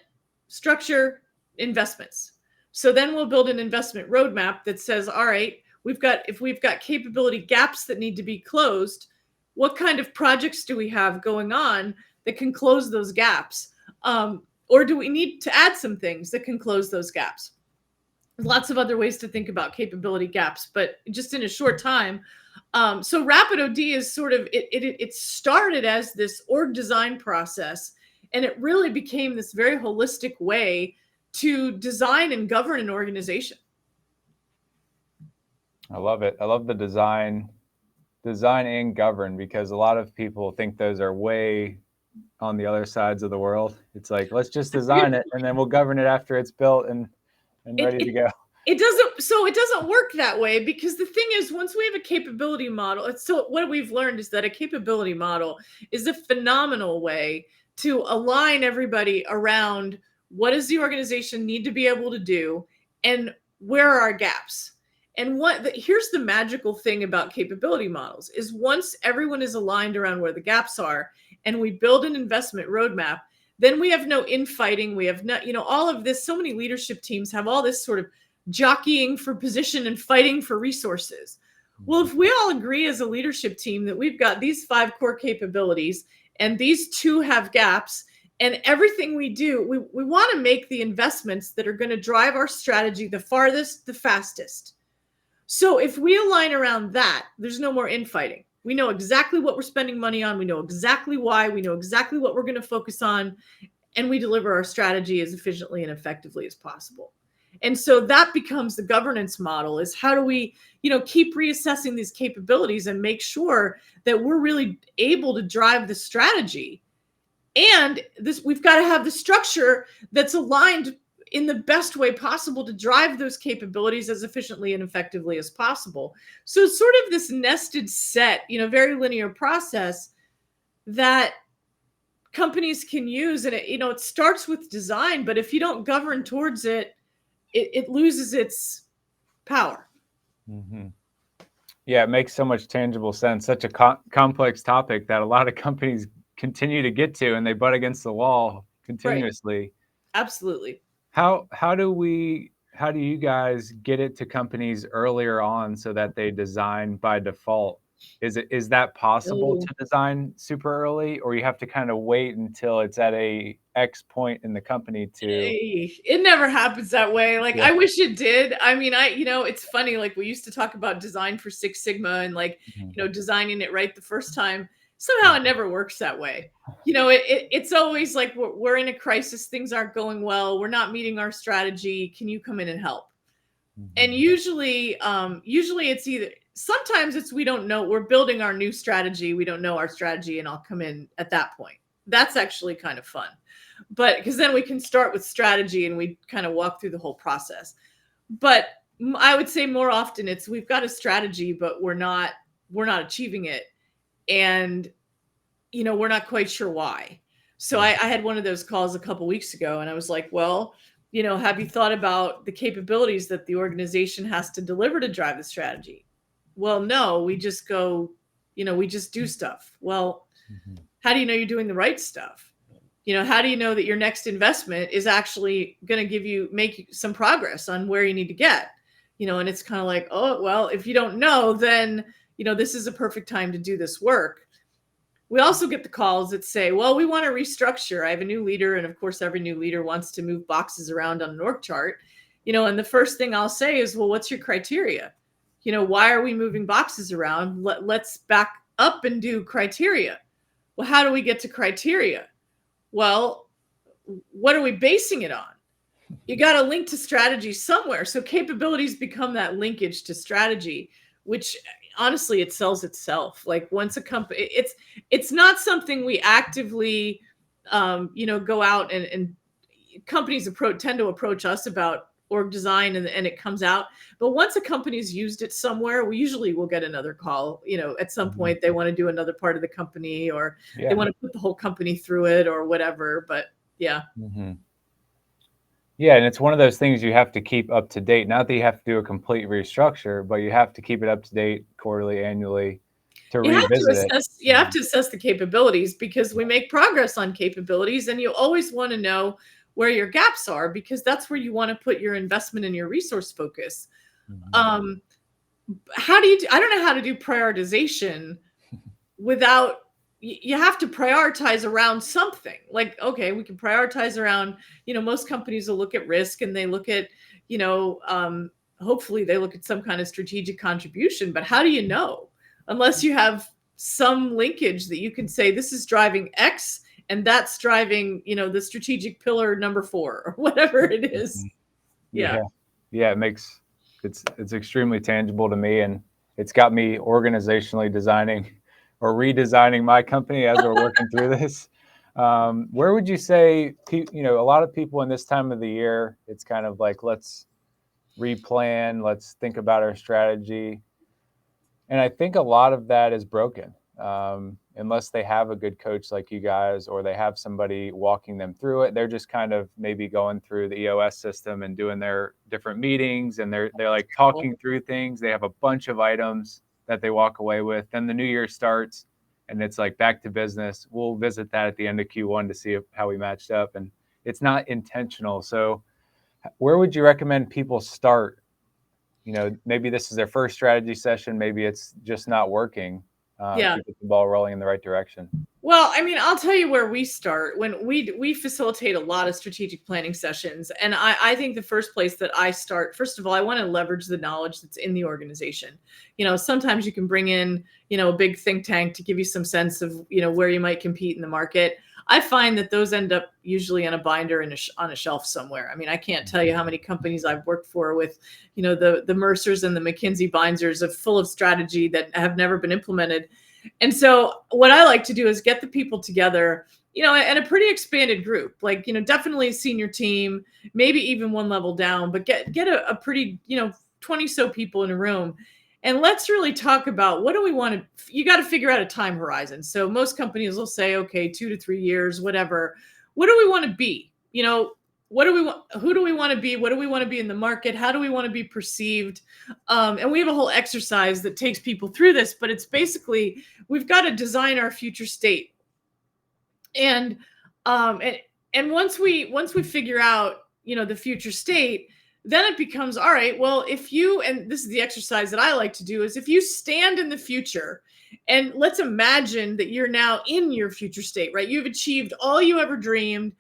structure, investments. So then we'll build an investment roadmap that says, all right, if we've got capability gaps that need to be closed, what kind of projects do we have going on that can close those gaps? Or do we need to add some things that can close those gaps? There's lots of other ways to think about capability gaps, but just in a short time. So RapidOD is sort of, it started as this org design process, and it really became this very holistic way to design and govern an organization. I love it. I love the design and govern, because a lot of people think those are way on the other sides of the world. It's like, let's just design it and then we'll govern it after it's built and ready to go. It doesn't work that way, because the thing is, once we have a capability model, so what we've learned is that a capability model is a phenomenal way to align everybody around what does the organization need to be able to do and where are our gaps. And here's the magical thing about capability models is once everyone is aligned around where the gaps are and we build an investment roadmap, then we have no infighting. We have no, all of this. So many leadership teams have all this sort of jockeying for position and fighting for resources. Well, if we all agree as a leadership team that we've got these 5 core capabilities and these 2 have gaps, and everything we do, we want to make the investments that are going to drive our strategy the farthest, the fastest. So if we align around that, there's no more infighting. We know exactly what we're spending money on. We know exactly why. We know exactly what we're going to focus on. And we deliver our strategy as efficiently and effectively as possible. And so that becomes the governance model, is how do we, keep reassessing these capabilities and make sure that we're really able to drive the strategy. And we've got to have the structure that's aligned in the best way possible to drive those capabilities as efficiently and effectively as possible. So it's sort of this nested set, very linear process that companies can use. And it starts with design, but if you don't govern towards it, it loses its power. Mm-hmm. Yeah, it makes so much tangible sense. Such a complex topic that a lot of companies continue to get to, and they butt against the wall Right. continuously. Absolutely. How do you guys get it to companies earlier on so that they design by default? Is that possible Oh, to design super early, or you have to kind of wait until it's at a X point in the company to it never happens that way. Like, yeah. I wish it did. I mean, it's funny. Like, we used to talk about design for Six Sigma and like, Mhm, designing it right the first time. Somehow mhm, it never works that way. It's always like we're in a crisis. Things aren't going well. We're not meeting our strategy. Can you come in and help? And mhm, usually it's either sometimes it's we don't know, we're building our new strategy, we don't know our strategy, and I'll come in at that point. That's actually kind of fun, but because then we can start with strategy and we kind of walk through the whole process. But I would say more often it's we've got a strategy but we're not achieving it, and we're not quite sure why. So mhm, I had one of those calls a couple weeks ago, and I was like, well, have you thought about the capabilities that the organization has to deliver to drive the strategy? Well, no, we just go, we just do stuff. Well, mhm, how do you know you're doing the right stuff? How do you know that your next investment is actually going to make some progress on where you need to get? And it's kind of like, oh, well, if you don't know, then, this is a perfect time to do this work. We also get the calls that say, well, we want to restructure. I have a new leader. And of course, every new leader wants to move boxes around on an org chart. And the first thing I'll say is, well, what's your criteria? Why are we moving boxes around? Let's back up and do criteria. Well, how do we get to criteria? Well, what are we basing it on? You got to link to strategy somewhere. So capabilities become that linkage to strategy, which honestly it sells itself. Like once a company, it's not something we actively, go out and companies tend to approach us about org design, and it comes out. But once a company's used it somewhere, we usually will get another call. At some mhm. point they want to do another part of the company, or they Yeah. want to put the whole company through it or whatever. But yeah. Mhm. Yeah, and it's one of those things you have to keep up to date. Not that you have to do a complete restructure, but you have to keep it up to date quarterly, annually to revisit it. You have to assess the capabilities, because we make progress on capabilities, and you always want to know where your gaps are, because that's where you want to put your investment and your resource focus. Mhm. Um, how do you I don't know how to do prioritization without you have to prioritize around something. Like, okay, we can prioritize around, most companies will look at risk, and they look at, you know hopefully they look at some kind of strategic contribution. But how do you know unless you have some linkage that you can say this is driving X, and that's driving, the strategic pillar number 4 or whatever it is. Mhm. Yeah. Yeah. Yeah, it's extremely tangible to me, and it's got me organizationally designing or redesigning my company as we're working through this. Where would you say, a lot of people in this time of the year, it's kind of like, let's replan, let's think about our strategy. And I think a lot of that is broken, unless they have a good coach like you guys, or they have somebody walking them through it. They're just kind of maybe going through the EOS system and doing their different meetings, and they're like talking through things. They have a bunch of items that they walk away with. Then the new year starts, and it's like back to business. We'll visit that at the end of Q1 to see how we matched up, and it's not intentional. So, where would you recommend people start? Maybe this is their first strategy session. Maybe it's just not working Yeah. to get the ball rolling in the right direction. Well, I mean, I'll tell you where we start. When we facilitate a lot of strategic planning sessions, and I think the first place that I start, first of all, I want to leverage the knowledge that's in the organization. Sometimes you can bring in, a big think tank to give you some sense of, where you might compete in the market. I find that those end up usually on a binder on a shelf somewhere. I mean, I can't tell you how many companies I've worked for with, the Mercers and the McKinsey binders full of strategy that have never been implemented. And so what I like to do is get the people together, and a pretty expanded group, like, definitely a senior team, maybe even one level down, but get a pretty, 20 so people in a room. And let's really talk about what do we want to, you got to figure out a time horizon. So most companies will say, okay, 2 to 3 years, whatever. What do we want to be? what do we want? Who do we want to be? What do we want to be in the market? How do we want to be perceived? And we have a whole exercise that takes people through this, but it's basically, we've got to design our future state. And once we figure out, the future state, then it becomes, all right, well, if you, and this is the exercise that I like to do, is if you stand in the future, and let's imagine that you're now in your future state, right? You've achieved all you ever dreamed.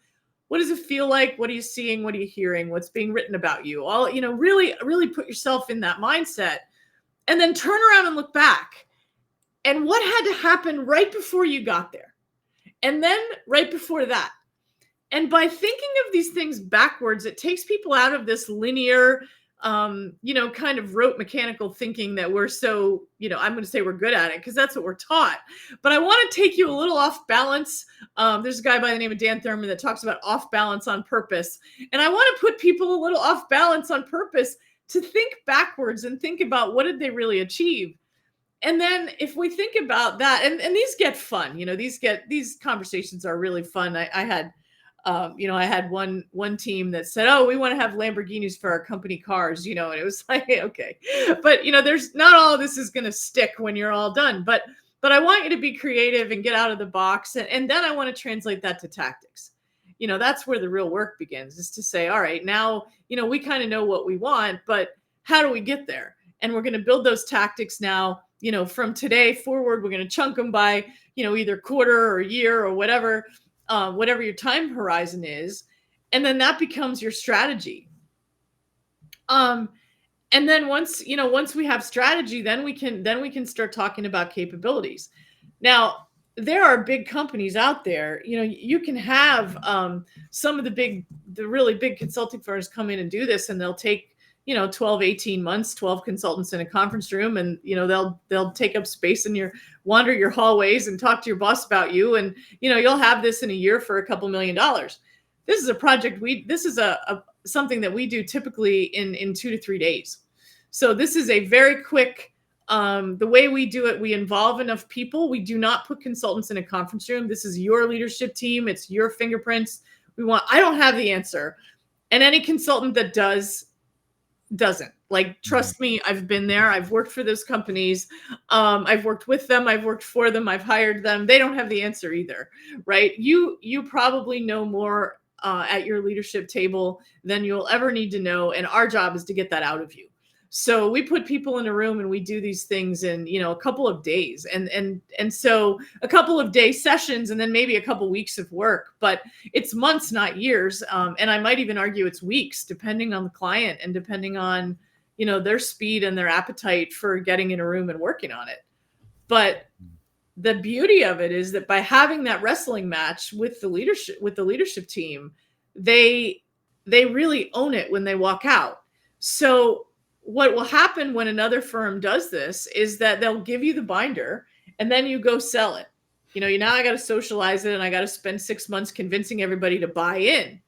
What does it feel like? What are you seeing? What are you hearing? What's being written about you? All, really put yourself in that mindset, and then turn around and look back. And what had to happen right before you got there? And then right before that. And by thinking of these things backwards, it takes people out of this linear, kind of rote mechanical thinking that we're so, I'm going to say we're good at it because that's what we're taught. But I want to take you a little off balance. There's a guy by the name of Dan Thurman that talks about off balance on purpose. And I want to put people a little off balance on purpose to think backwards and think about what did they really achieve. And then if we think about that, and these get fun, these conversations are really fun. I had one team that said, oh, we want to have Lamborghinis for our company cars, and it was like, okay, but there's not all of this is going to stick when you're all done, but I want you to be creative and get out of the box. And then I want to translate that to tactics. That's where the real work begins, is to say, all right, now, we kind of know what we want, but how do we get there? And we're going to build those tactics now, from today forward. We're going to chunk them by, either quarter or year or whatever your time horizon is. And then that becomes your strategy. And then once we have strategy, then we can start talking about capabilities. Now, there are big companies out there, you can have some of the really big consulting firms come in and do this, and they'll take 12, 18 months, 12 consultants in a conference room, and they'll take up space and wander your hallways and talk to your boss about you, and you'll have this in a year for a couple $1 million. This is a project something that we do typically in 2 to 3 days. So this is a very quick, the way we do it, we involve enough people. We do not put consultants in a conference room. This is your leadership team. It's your fingerprints. I don't have the answer. And any consultant that doesn't. Like, trust me, I've been there. I've worked for those companies. I've worked with them. I've worked for them. I've hired them. They don't have the answer either, right? You probably know more at your leadership table than you'll ever need to know. And our job is to get that out of you. So we put people in a room and we do these things in, a couple of days, and so a couple of day sessions, and then maybe a couple weeks of work, but it's months, not years. And I might even argue it's weeks, depending on the client and depending on, their speed and their appetite for getting in a room and working on it. But the beauty of it is that by having that wrestling match with the leadership team, they really own it when they walk out. So what will happen when another firm does this is that they'll give you the binder, and then you go sell it. Now I got to socialize it, and I got to spend 6 months convincing everybody to buy in.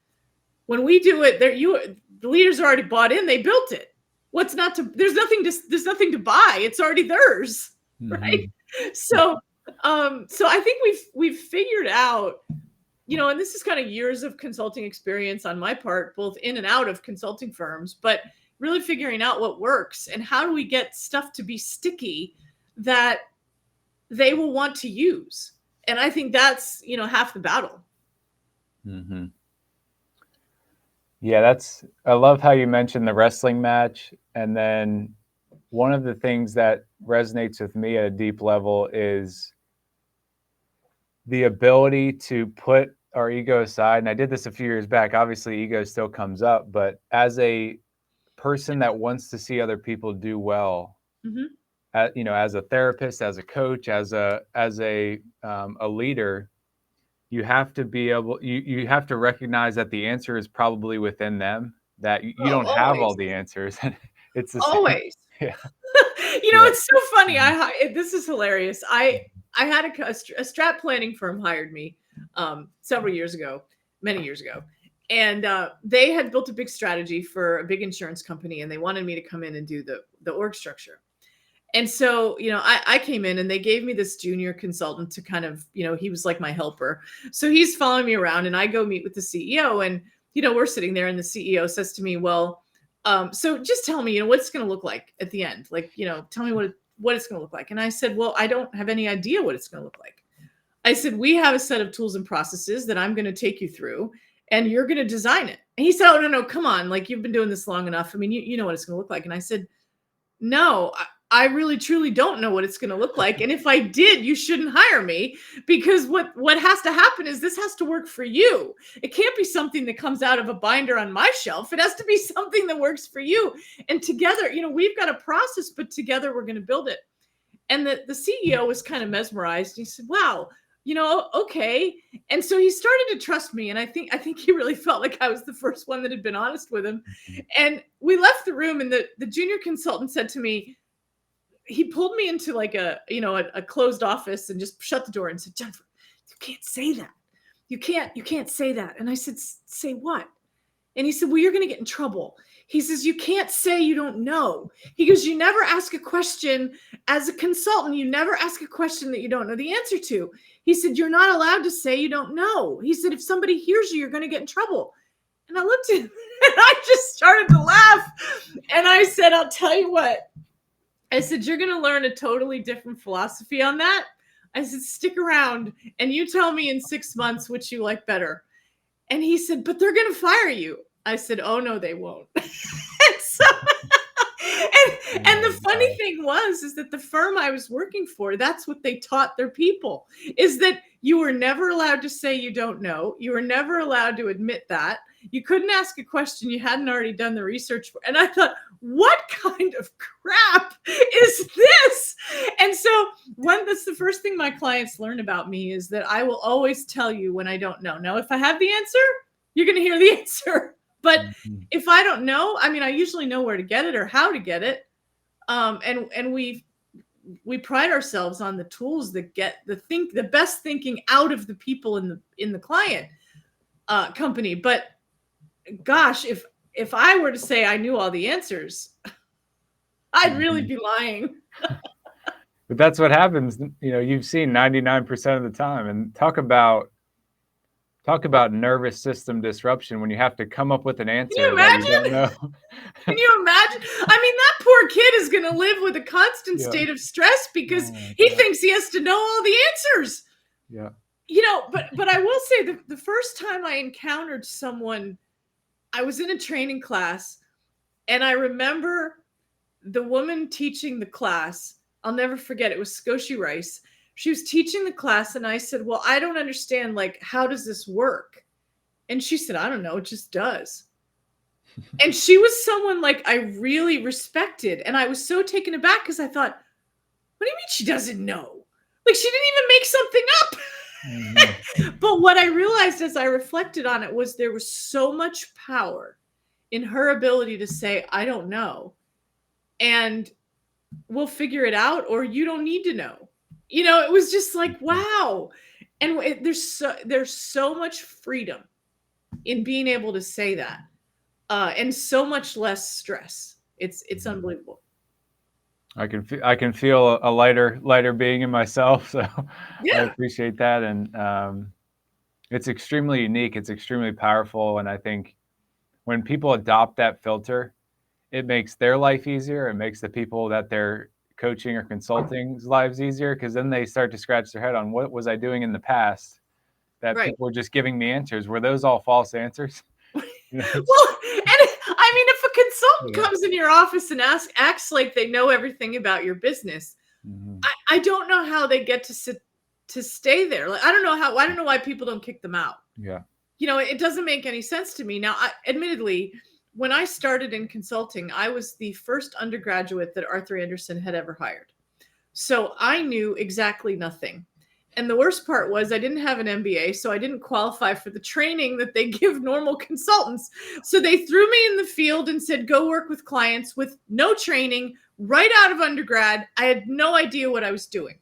When we do it, the leaders already bought in. They built it. There's nothing to buy. It's already theirs, right? So I think we've figured out, and this is kind of years of consulting experience on my part, both in and out of consulting firms, but really figuring out what works and how do we get stuff to be sticky that they will want to use. And I think that's, half the battle. Mm-hmm. Yeah, I love how you mentioned the wrestling match. And then one of the things that resonates with me at a deep level is the ability to put our ego aside. And I did this a few years back. Obviously, ego still comes up, but as a person that wants to see other people do well, as a therapist, as a coach, as a leader, you have to be able, you have to recognize that the answer is probably within them, that you don't always have all the answers. It's the always. Same. Yeah. It's so funny. This is hilarious. I had a strat planning firm hired me many years ago. And they had built a big strategy for a big insurance company, and they wanted me to come in and do the org structure. And so, I came in and they gave me this junior consultant to kind of, he was like my helper. So he's following me around, and I go meet with the CEO, and we're sitting there and the CEO says to me, well, so just tell me, what it's going to look like at the end. Like, tell me what it's going to look like. And I said, well, I don't have any idea what it's going to look like. I said, we have a set of tools and processes that I'm going to take you through and you're going to design it. And he said, oh, no, come on. Like, you've been doing this long enough. I mean, you know what it's going to look like. And I said, no, I really, truly don't know what it's going to look like. And if I did, you shouldn't hire me, because what has to happen is this has to work for you. It can't be something that comes out of a binder on my shelf. It has to be something that works for you. And together, we've got a process, but together we're going to build it. And the CEO was kind of mesmerized. He said, wow, okay. And so he started to trust me. And I think he really felt like I was the first one that had been honest with him. And we left the room, and the junior consultant said to me, he pulled me into like a closed office and just shut the door and said, Jennifer, you can't say that. You can't say that. And I said, say what? And he said, well, you're going to get in trouble. He says, you can't say you don't know. He goes, you never ask a question as a consultant. You never ask a question that you don't know the answer to. He said, you're not allowed to say you don't know. He said, if somebody hears you, you're going to get in trouble. And I looked at him and I just started to laugh. And I said, I'll tell you what. I said, you're going to learn a totally different philosophy on that. I said, stick around and you tell me in 6 months which you like better. And he said, but they're going to fire you. I said, oh, no, they won't. and the funny thing is that the firm I was working for, that's what they taught their people, is that you were never allowed to say you don't know. You were never allowed to admit that. You couldn't ask a question you hadn't already done the research for. And I thought, what kind of crap is this? And so that's the first thing my clients learn about me, is that I will always tell you when I don't know. Now, if I have the answer, you're going to hear the answer. But if I don't know, I mean, I usually know where to get it or how to get it. And we pride ourselves on the tools that get the best thinking out of the people in the client company. But gosh, if I were to say I knew all the answers, I'd really be lying. But that's what happens. You've seen 99% of the time. And talk about nervous system disruption when you have to come up with an answer. Can you imagine? That you don't know. Can you imagine? I mean, that poor kid is going to live with a constant state of stress because he thinks he has to know all the answers. Yeah. But I will say the first time I encountered someone, I was in a training class, and I remember the woman teaching the class. I'll never forget. It was Scotia Rice. She was teaching the class, and I said, well, I don't understand, like, how does this work? And she said, I don't know, it just does. And she was someone like I really respected. And I was so taken aback because I thought, what do you mean she doesn't know? Like, she didn't even make something up. But what I realized as I reflected on it was there was so much power in her ability to say, I don't know. And we'll figure it out, or you don't need to know. It was just like, wow. And there's so much freedom in being able to say that, and so much less stress. It's unbelievable. I can feel a lighter being in myself. So yeah. I appreciate that. And it's extremely unique. It's extremely powerful. And I think when people adopt that filter, it makes their life easier. It makes the people that they're coaching or consulting's lives easier, because then they start to scratch their head on, what was I doing in the past that people were just giving me answers? Were those all false answers? Well, and I mean, if a consultant comes in your office and acts like they know everything about your business, I don't know how they get to stay there. Like, I don't know why people don't kick them out. Yeah. It doesn't make any sense to me. Now, admittedly, when I started in consulting, I was the first undergraduate that Arthur Andersen had ever hired. So I knew exactly nothing. And the worst part was I didn't have an MBA, so I didn't qualify for the training that they give normal consultants. So they threw me in the field and said, go work with clients with no training right out of undergrad. I had no idea what I was doing.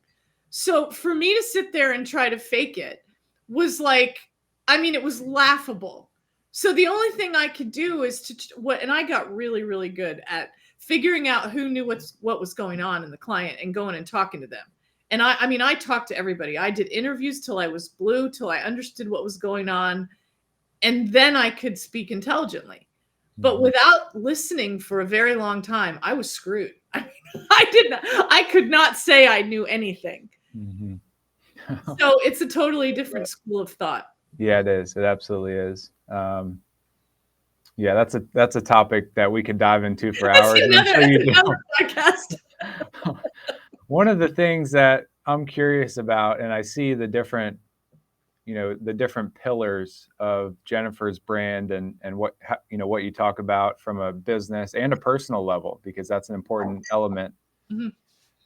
So for me to sit there and try to fake it was like, it was laughable. So the only thing I could do is and I got really, really good at figuring out who knew what was going on in the client and going and talking to them. And I talked to everybody. I did interviews till I was blue, till I understood what was going on. and then I could speak intelligently. But without listening for a very long time, I was screwed. I mean, I could not say I knew anything. Mm-hmm. So it's a totally different school of thought. Yeah, it is. It absolutely is. Yeah, that's a topic that we could dive into for hours. That's another podcast. One of the things that I'm curious about, and I see the different pillars of Jennifer's brand and what you talk about from a business and a personal level, because that's an important element. Mm-hmm.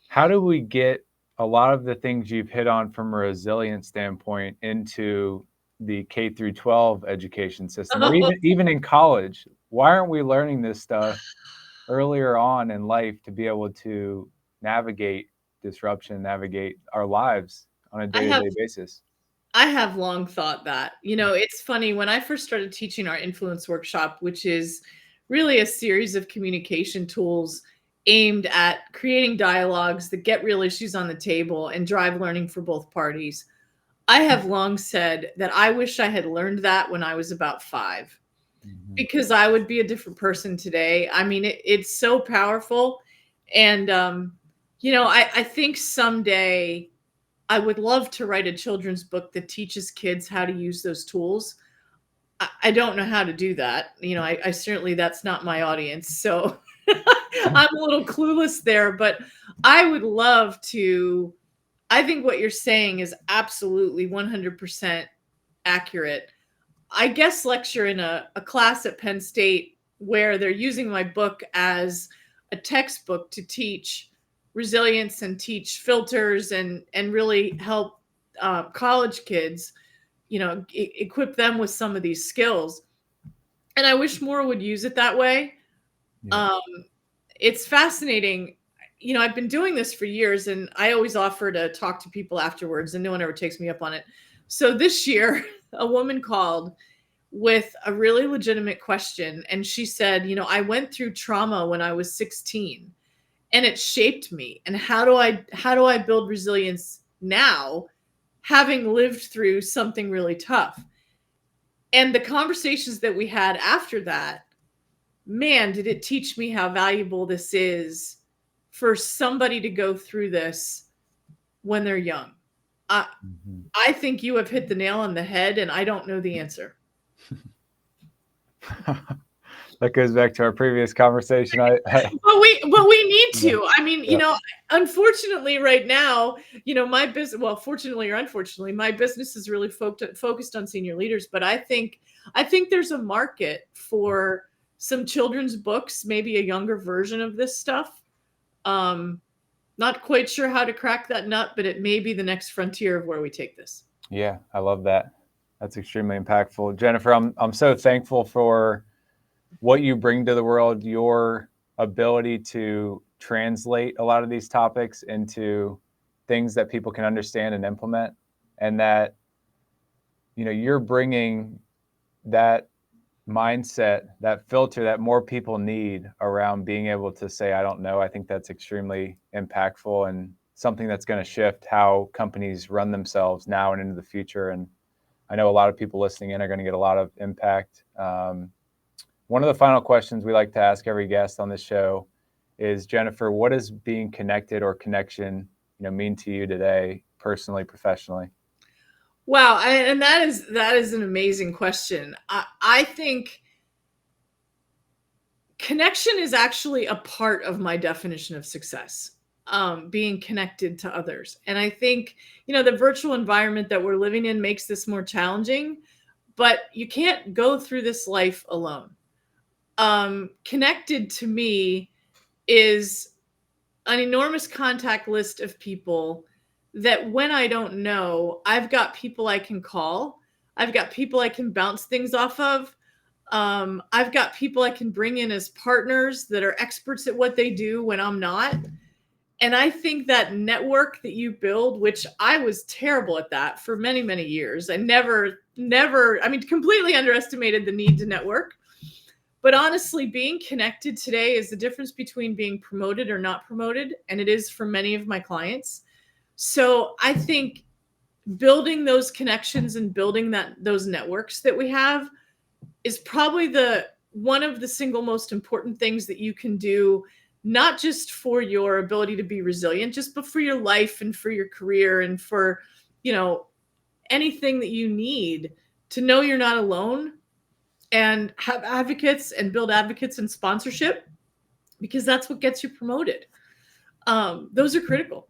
How do we get a lot of the things you've hit on from a resilience standpoint into the K through 12 education system, or even in college? Why aren't we learning this stuff earlier on in life to be able to navigate disruption, navigate our lives on a day-to-day basis? I have long thought that. It's funny, when I first started teaching our influence workshop, which is really a series of communication tools aimed at creating dialogues that get real issues on the table and drive learning for both parties. I have long said that I wish I had learned that when I was about 5, because I would be a different person today. I mean, it's so powerful. And, I think someday I would love to write a children's book that teaches kids how to use those tools. I don't know how to do that. I certainly, that's not my audience. So I'm a little clueless there, but I would love to. I think what you're saying is absolutely 100% accurate. I guest lecture in a class at Penn State where they're using my book as a textbook to teach resilience and teach filters and really help college kids, equip them with some of these skills. And I wish more would use it that way. Yeah. It's fascinating. I've been doing this for years, and I always offer to talk to people afterwards, and no one ever takes me up on it. So this year, a woman called with a really legitimate question, and she said, I went through trauma when I was 16, and it shaped me. And how do I build resilience now, having lived through something really tough? And the conversations that we had after that, man, did it teach me how valuable this is for somebody to go through this when they're young. I think you have hit the nail on the head, and I don't know the answer. That goes back to our previous conversation. But we need to. I mean, unfortunately, right now, my business. Well, fortunately or unfortunately, my business is really focused on senior leaders. But I think there's a market for some children's books, maybe a younger version of this stuff. Not quite sure how to crack that nut, but it may be the next frontier of where we take this. Yeah, I love that. That's extremely impactful. Jennifer, I'm so thankful for what you bring to the world, your ability to translate a lot of these topics into things that people can understand and implement, and that, you're bringing that mindset, that filter that more people need around being able to say, I don't know. I think that's extremely impactful and something that's going to shift how companies run themselves now and into the future. And I know a lot of people listening in are going to get a lot of impact. One of the final questions we like to ask every guest on this show is, Jennifer, what does being connected or connection, mean to you today, personally, professionally? Wow, and that is an amazing question. I think connection is actually a part of my definition of success. Being connected to others, and I think the virtual environment that we're living in makes this more challenging. But you can't go through this life alone. Connected to me is an enormous contact list of people that when I don't know, I've got people I can call. I've got people I can bounce things off of. I've got people I can bring in as partners that are experts at what they do when I'm not. And I think that network that you build, which I was terrible at that for many, many years. I never, completely underestimated the need to network. But honestly, being connected today is the difference between being promoted or not promoted. And it is for many of my clients. So I think building those connections and building those networks that we have is probably one of the single most important things that you can do, not just for your ability to be resilient, but for your life and for your career and for, anything that you need, to know you're not alone and have advocates and build advocates and sponsorship, because that's what gets you promoted. Those are critical.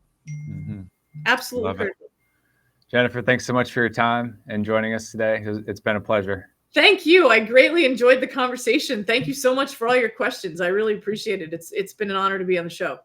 Mm-hmm. Absolutely Love critical. It. Jennifer, thanks so much for your time and joining us today. It's been a pleasure. Thank you. I greatly enjoyed the conversation. Thank you so much for all your questions. I really appreciate it. It's been an honor to be on the show.